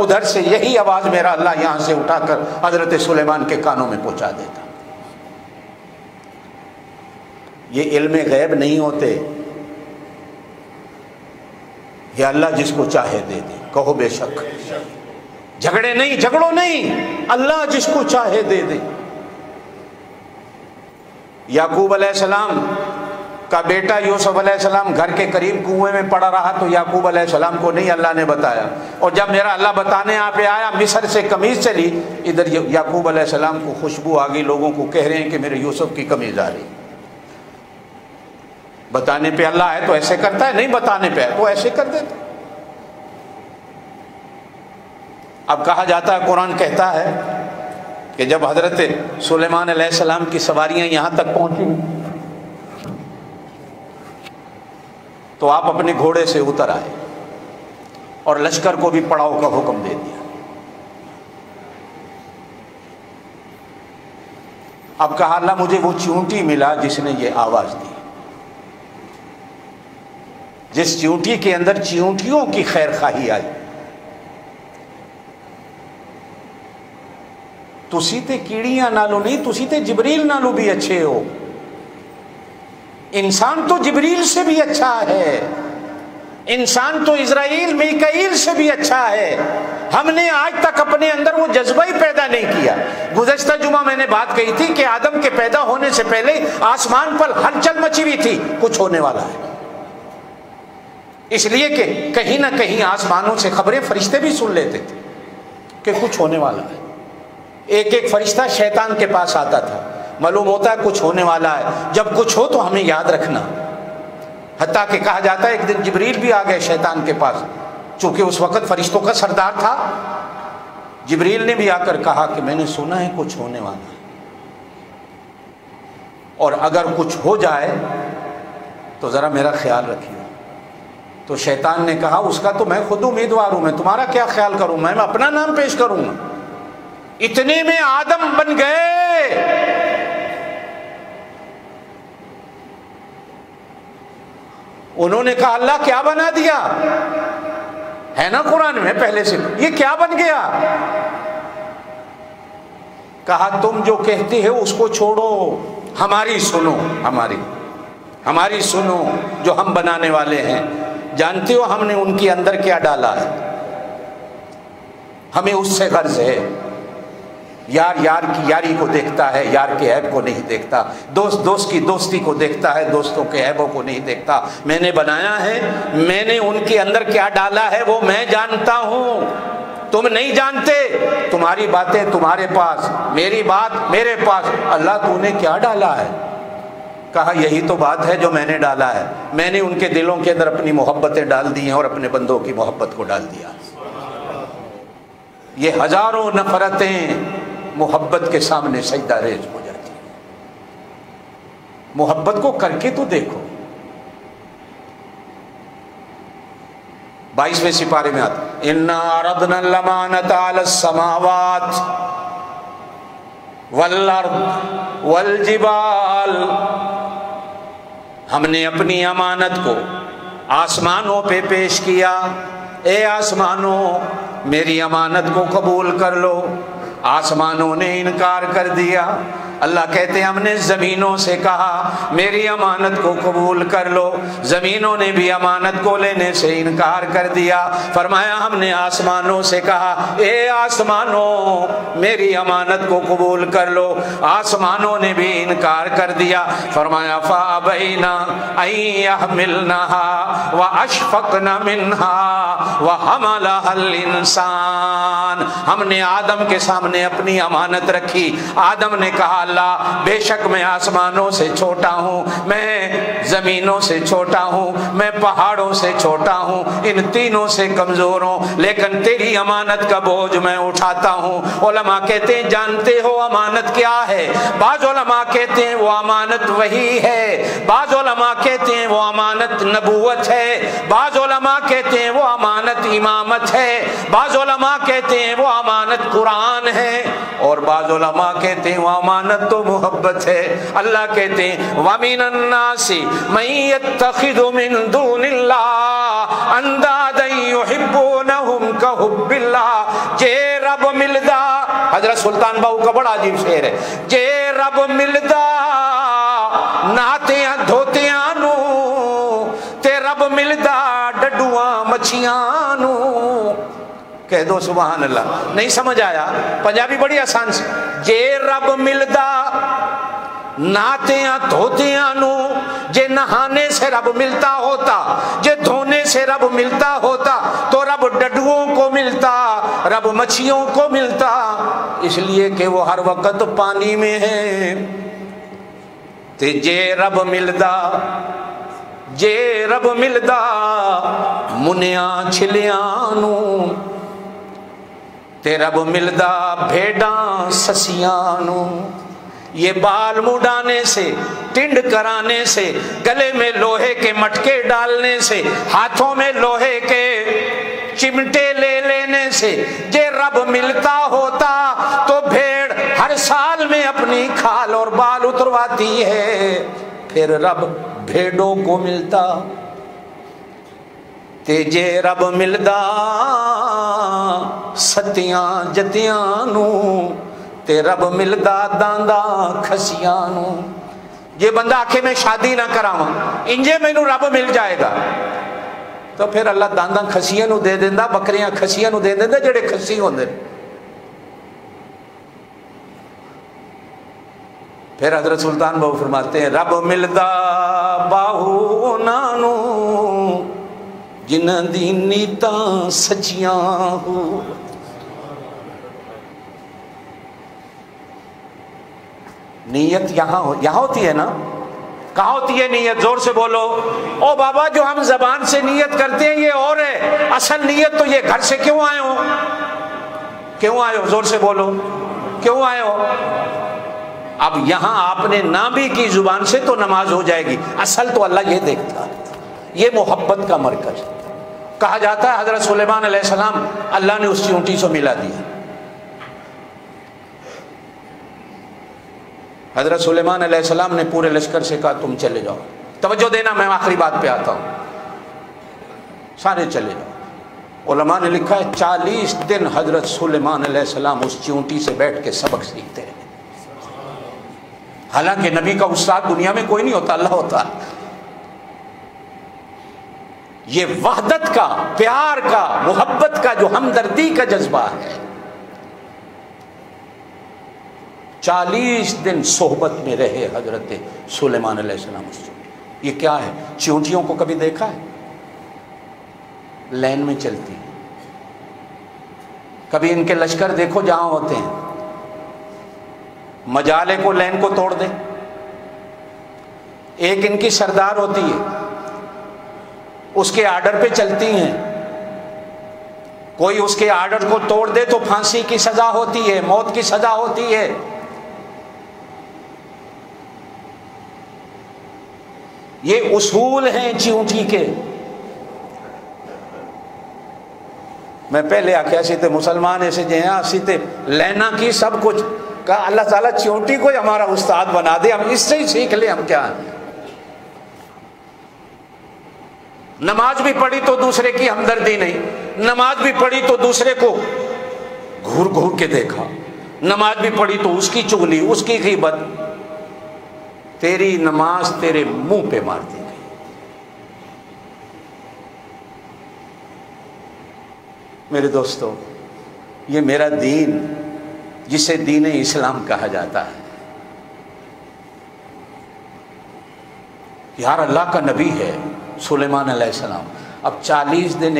Speaker 1: ادھر سے یہی آواز میرا اللہ یہاں سے اٹھا کر حضرت سلیمان کے کانوں میں پہنچا دیتا۔ یہ علم غیب نہیں ہوتے، یہ اللہ جس کو چاہے دے دے، کہو بے شک۔ جھگڑو نہیں، اللہ جس کو چاہے دے دے۔ یعقوب علیہ السلام کا بیٹا یوسف علیہ السلام گھر کے قریب کنویں میں پڑا رہا تو یعقوب علیہ السلام کو نہیں اللہ نے بتایا، اور جب میرا اللہ بتانے یہاں پہ آیا مصر سے قمیض چلی، ادھر یعقوب علیہ السلام کو خوشبو آ گئی، لوگوں کو کہہ رہے ہیں کہ میرے یوسف کی قمیض آ رہی۔ بتانے پہ اللہ ہے تو ایسے کرتا ہے، نہیں بتانے پہ ہے تو ایسے کر دیتا۔ اب کہا جاتا ہے، قرآن کہتا ہے کہ جب حضرت سلیمان علیہ السلام کی سواریاں یہاں تک پہنچی تو آپ اپنے گھوڑے سے اتر آئے اور لشکر کو بھی پڑاؤ کا حکم دے دیا۔ اب کہا اللہ مجھے وہ چیونٹی ملا جس نے یہ آواز دی، جس چیونٹی کے اندر چیونٹیوں کی خیر خواہی آئی۔ تسی تے کیڑیاں نالو نہیں، تسی تے جبریل نالو بھی اچھے ہو۔ انسان تو جبریل سے بھی اچھا ہے، انسان تو اسرائیل میکائیل سے بھی اچھا ہے۔ ہم نے آج تک اپنے اندر وہ جذبہ ہی پیدا نہیں کیا۔ گزشتہ جمعہ میں نے بات کہی تھی کہ آدم کے پیدا ہونے سے پہلے آسمان پر ہلچل مچی ہوئی تھی، کچھ ہونے والا ہے، اس لیے کہ کہیں نہ کہیں آسمانوں سے خبریں فرشتے بھی سن لیتے تھے کہ کچھ ہونے والا ہے۔ ایک ایک فرشتہ شیطان کے پاس آتا تھا، معلوم ہوتا ہے کچھ ہونے والا ہے، جب کچھ ہو تو ہمیں یاد رکھنا۔ حتیٰ کہ کہا جاتا ہے ایک دن جبریل بھی آ گئے شیطان کے پاس، چونکہ اس وقت فرشتوں کا سردار تھا۔ جبریل نے بھی آ کر کہا کہ میں نے سنا ہے کچھ ہونے والا ہے، اور اگر کچھ ہو جائے تو ذرا میرا خیال رکھیے۔ تو شیطان نے کہا اس کا تو میں خود امیدوار ہوں، میں تمہارا کیا خیال کروں، میں اپنا نام پیش کروں گا۔ اتنے میں آدم بن گئے۔ انہوں نے کہا اللہ کیا بنا دیا ہے نا قرآن میں پہلے سے، یہ کیا بن گیا؟ کہا تم جو کہتے ہو اس کو چھوڑو، ہماری سنو، ہماری سنو جو ہم بنانے والے ہیں۔ جانتے ہو ہم نے ان کے اندر کیا ڈالا ہے؟ ہمیں اس سے غرض ہے، یار یار کی یاری کو دیکھتا ہے، یار کے عیب کو نہیں دیکھتا، دوست دوست کی دوستی کو دیکھتا ہے، دوستوں کے عیبوں کو نہیں دیکھتا۔ میں نے بنایا ہے، میں نے ان کے اندر کیا ڈالا ہے وہ میں جانتا ہوں، تم نہیں جانتے۔ تمہاری باتیں تمہارے پاس، میری بات میرے پاس، اللہ تو نے کیا ڈالا ہے؟ کہا یہی تو بات ہے جو میں نے ڈالا ہے، میں نے ان کے دلوں کے اندر اپنی محبتیں ڈال دی ہیں اور اپنے بندوں کی محبت کو ڈال دیا۔ یہ ہزاروں نفرتیں محبت کے سامنے سجدہ ریز ہو جاتی ہیں۔ محبت کو کر کے تو دیکھو۔ 22ویں سپارے میں آتا اِنَّا عَرَضْنَا الْأَمَانَةَ عَلَى السَّمَاوَاتِ وَالْأَرْضِ وَالْجِبَالِ، ہم نے اپنی امانت کو آسمانوں پہ پیش کیا۔ اے آسمانوں میری امانت کو قبول کر لو۔ آسمانوں نے انکار کر دیا۔ اللہ کہتے ہیں ہم نے زمینوں سے کہا میری امانت کو قبول کر لو، زمینوں نے بھی امانت کو لینے سے انکار کر دیا۔ فرمایا ہم نے آسمانوں سے کہا اے آسمانوں میری امانت کو قبول کر لو، آسمانوں نے بھی انکار کر دیا۔ فرمایا فَأَبَيْنَا أَن يَحْمِلْنَهَا وَأَشْفَقْنَ مِنْهَا وَحَمَلَهَا الْإِنسَانُ، ہم نے آدم کے سامنے اپنی امانت رکھی۔ آدم نے کہا اللہ بے شک میں آسمانوں سے چھوٹا ہوں، میں زمینوں سے چھوٹا ہوں، میں پہاڑوں سے چھوٹا ہوں، ان تینوں سے کمزور ہوں، لیکن تیری امانت کا بوجھ میں اٹھاتا ہوں۔ علماء کہتے ہیں جانتے ہو امانت کیا ہے؟ بعض علماء کہتے ہیں وہ امانت وحی ہے، بعض علماء کہتے ہیں وہ امانت نبوت ہے، بعض علماء کہتے ہیں وہ امانت امامت ہے، بعض علماء کہتے ہیں وہ امانت قرآن ہے۔ اور بعض علماء کہتے ہیں وہ امانت تو محبت ہے۔ اللہ کہتے ہیں وَمِنَ النَّاسِ مَن يَتَّخِذُ مِن دُونِ اللَّهِ أَندَادًا يُحِبُّونَهُمْ كَحُبِّ اللَّهِ جے رب ملدا، حضرت سلطان باہو کا بڑا عجیب شعر ہے، جے رب ملدا نہاتیاں دھوتیاں نو تے رب ملدا ڈڈواں مچھیاں نو۔ کہہ دو سبحان اللہ۔ نہیں سمجھ آیا؟ پنجابی بڑی آسان سے، جے رب ملدا نہاتیاں دھوتیاں نو، جے نہانے سے رب ملتا ہوتا، جے دھونے سے رب ملتا ہوتا تو رب ڈڈوؤں کو ملتا، رب مچھیوں کو ملتا، اس لیے کہ وہ ہر وقت پانی میں ہے۔ تے جے رب ملدا، جے رب ملدا منیاں چھلیاں نو، تے رب ملدا بھیڑاں سسیاں نو۔ یہ بال مڈانے سے، ٹنڈ کرانے سے، گلے میں لوہے کے مٹکے ڈالنے سے، ہاتھوں میں لوہے کے چمٹے لے لینے سے جے رب ملتا ہوتا تو بھیڑ ہر سال میں اپنی کھال اور بال اترواتی ہے، پھر رب بھیڑوں کو ملتا۔ تے جے رب ملدا ستیاں جتیاں نو، تے رب ملدا داندا کھسیاں نو۔ جے بندہ آکھے میں شادی نہ کراواں انجے مینوں رب مل جائے گا، تو پھر اللہ داندا کھسیاں نو دے دیندا، بکریاں کھسیاں نو دے دیندا جڑے کھسی ہوندے۔ پھر حضرت سلطان باہو فرماتے ہیں رب ملدا باہو انہاں نو جنہاں دی نیتاں سچیاں ہو۔ نیت یہاں ہوتی ہے نا؟ کہاں ہوتی ہے نیت؟ زور سے بولو۔ او بابا جو ہم زبان سے نیت کرتے ہیں یہ اور ہے، اصل نیت تو یہ گھر سے کیوں آئے ہو؟ کیوں آئے ہو؟ زور سے بولو، کیوں آئے ہو؟ اب یہاں آپ نے نہ بھی کی زبان سے تو نماز ہو جائے گی، اصل تو اللہ یہ دیکھتا ہے، یہ محبت کا مرکز۔ کہا جاتا ہے حضرت سلیمان علیہ السلام اللہ نے اس چونٹی سے ملا دیا۔ حضرت سلیمان علیہ السلام نے پورے لشکر سے کہا تم چلے جاؤ، توجہ دینا میں آخری بات پہ آتا ہوں، سارے چلے جاؤ۔ علماء نے لکھا ہے 40 دن حضرت سلیمان علیہ السلام اس چونٹی سے بیٹھ کے سبق سیکھتے رہے، حالانکہ نبی کا استاد دنیا میں کوئی نہیں ہوتا، اللہ ہوتا ہے۔ یہ وحدت کا، پیار کا، محبت کا، جو ہمدردی کا جذبہ ہے، 40 دن صحبت میں رہے حضرت سلیمان علیہ السلام۔ یہ کیا ہے؟ چونٹیوں کو کبھی دیکھا ہے؟ لین میں چلتی، کبھی ان کے لشکر دیکھو جہاں ہوتے ہیں، مجالے کو لین کو توڑ دے۔ ایک ان کی سردار ہوتی ہے، اس کے آرڈر پہ چلتی ہیں، کوئی اس کے آرڈر کو توڑ دے تو پھانسی کی سزا ہوتی ہے، موت کی سزا ہوتی ہے۔ یہ اصول ہیں چونٹی کے۔ میں پہلے آخیا سیتے مسلمان ایسے جہاں سیتے لینا کی سب کچھ کہا اللہ تعالیٰ چونٹی کو ہمارا استاد بنا دے، ہم اس سے ہی سیکھ لیں ہم کیا ہیں۔ نماز بھی پڑھی تو دوسرے کی ہمدردی نہیں، نماز بھی پڑھی تو دوسرے کو گھور گھور کے دیکھا، نماز بھی پڑھی تو اس کی چغلی، اس کی غیبت، تیری نماز تیرے منہ پہ مار دی گئی۔ میرے دوستو، یہ میرا دین جسے دین اسلام کہا جاتا ہے، یار اللہ کا نبی ہے سلیمان علیہ السلام۔ اب 40 دن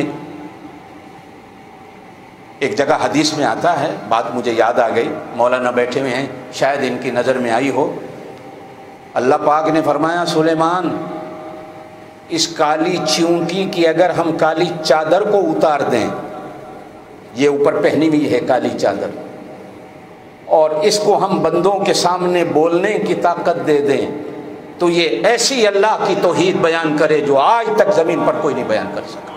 Speaker 1: ایک جگہ حدیث میں آتا ہے، بات مجھے یاد آ گئی، مولانا بیٹھے ہوئے ہیں شاید ان کی نظر میں آئی ہو، اللہ پاک نے فرمایا سلیمان اس کالی چونٹی کی اگر ہم کالی چادر کو اتار دیں، یہ اوپر پہنی ہوئی ہے کالی چادر، اور اس کو ہم بندوں کے سامنے بولنے کی طاقت دے دیں تو یہ ایسی اللہ کی توحید بیان کرے جو آج تک زمین پر کوئی نہیں بیان کر سکا۔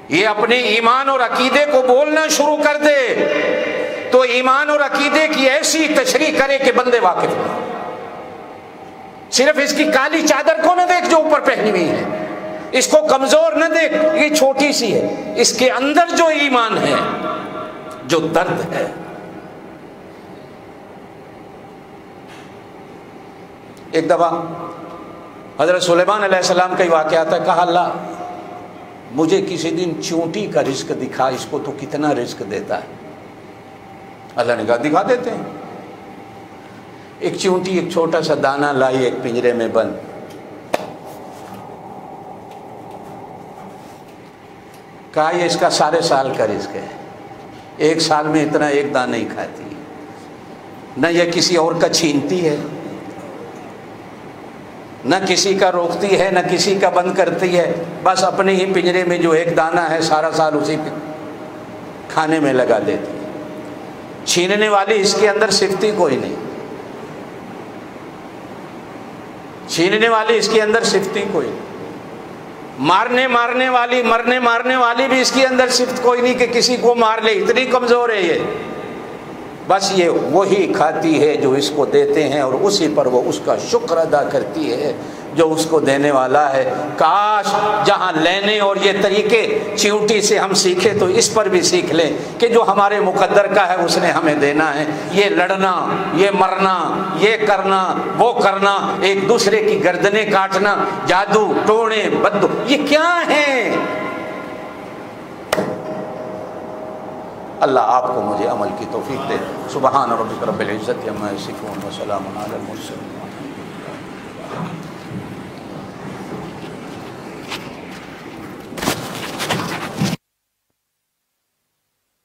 Speaker 1: یہ اپنے ایمان اور عقیدے کو بولنا شروع کر دے تو ایمان اور عقیدے کی ایسی تشریح کرے کہ بندے واقف ہوں۔ صرف اس کی کالی چادر کو نہ دیکھ جو اوپر پہنی ہوئی ہے، اس کو کمزور نہ دیکھ، یہ چھوٹی سی ہے، اس کے اندر جو ایمان ہے، جو درد ہے۔ ایک دفعہ حضرت سلیمان علیہ السلام کا ہی واقعہ تھا، کہا اللہ مجھے کسی دن چونٹی کا رزق دکھا، اس کو تو کتنا رزق دیتا ہے۔ اللہ نے کہا دکھا دیتے ہیں۔ ایک چونٹی ایک چھوٹا سا دانہ لائی ایک پنجرے میں بند، کہا یہ اس کا سارے سال کا رزق ہے، ایک سال میں اتنا ایک دانہ ہی کھاتی ہے، نہ یہ کسی اور کا چھینتی ہے، نہ کسی کا روکتی ہے، نہ کسی کا بند کرتی ہے، بس اپنے ہی پنجرے میں جو ایک دانہ ہے سارا سال اسی پہ کھانے میں لگا دیتی ہے۔ چھیننے والی اس کے اندر صفتی کوئی نہیں، چھیننے والی اس کے اندر صفتی کوئی نہیں، مرنے مارنے والی بھی اس کے اندر صفت کوئی نہیں کہ کسی کو مار لے، اتنی کمزور ہے یہ۔ بس یہ وہی کھاتی ہے جو اس کو دیتے ہیں، اور اسی پر وہ اس کا شکر ادا کرتی ہے جو اس کو دینے والا ہے۔ کاش جہاں لینے اور یہ طریقے چیونٹی سے ہم سیکھے تو اس پر بھی سیکھ لیں کہ جو ہمارے مقدر کا ہے اس نے ہمیں دینا ہے۔ یہ لڑنا، یہ مرنا، یہ کرنا، وہ کرنا، ایک دوسرے کی گردنیں کاٹنا، جادو ٹونے بدو، یہ کیا ہے؟ اللہ آپ کو مجھے عمل کی توفیق دے۔ سبحان ربک رب العزت عما یصفون وسلام علی المرسلین۔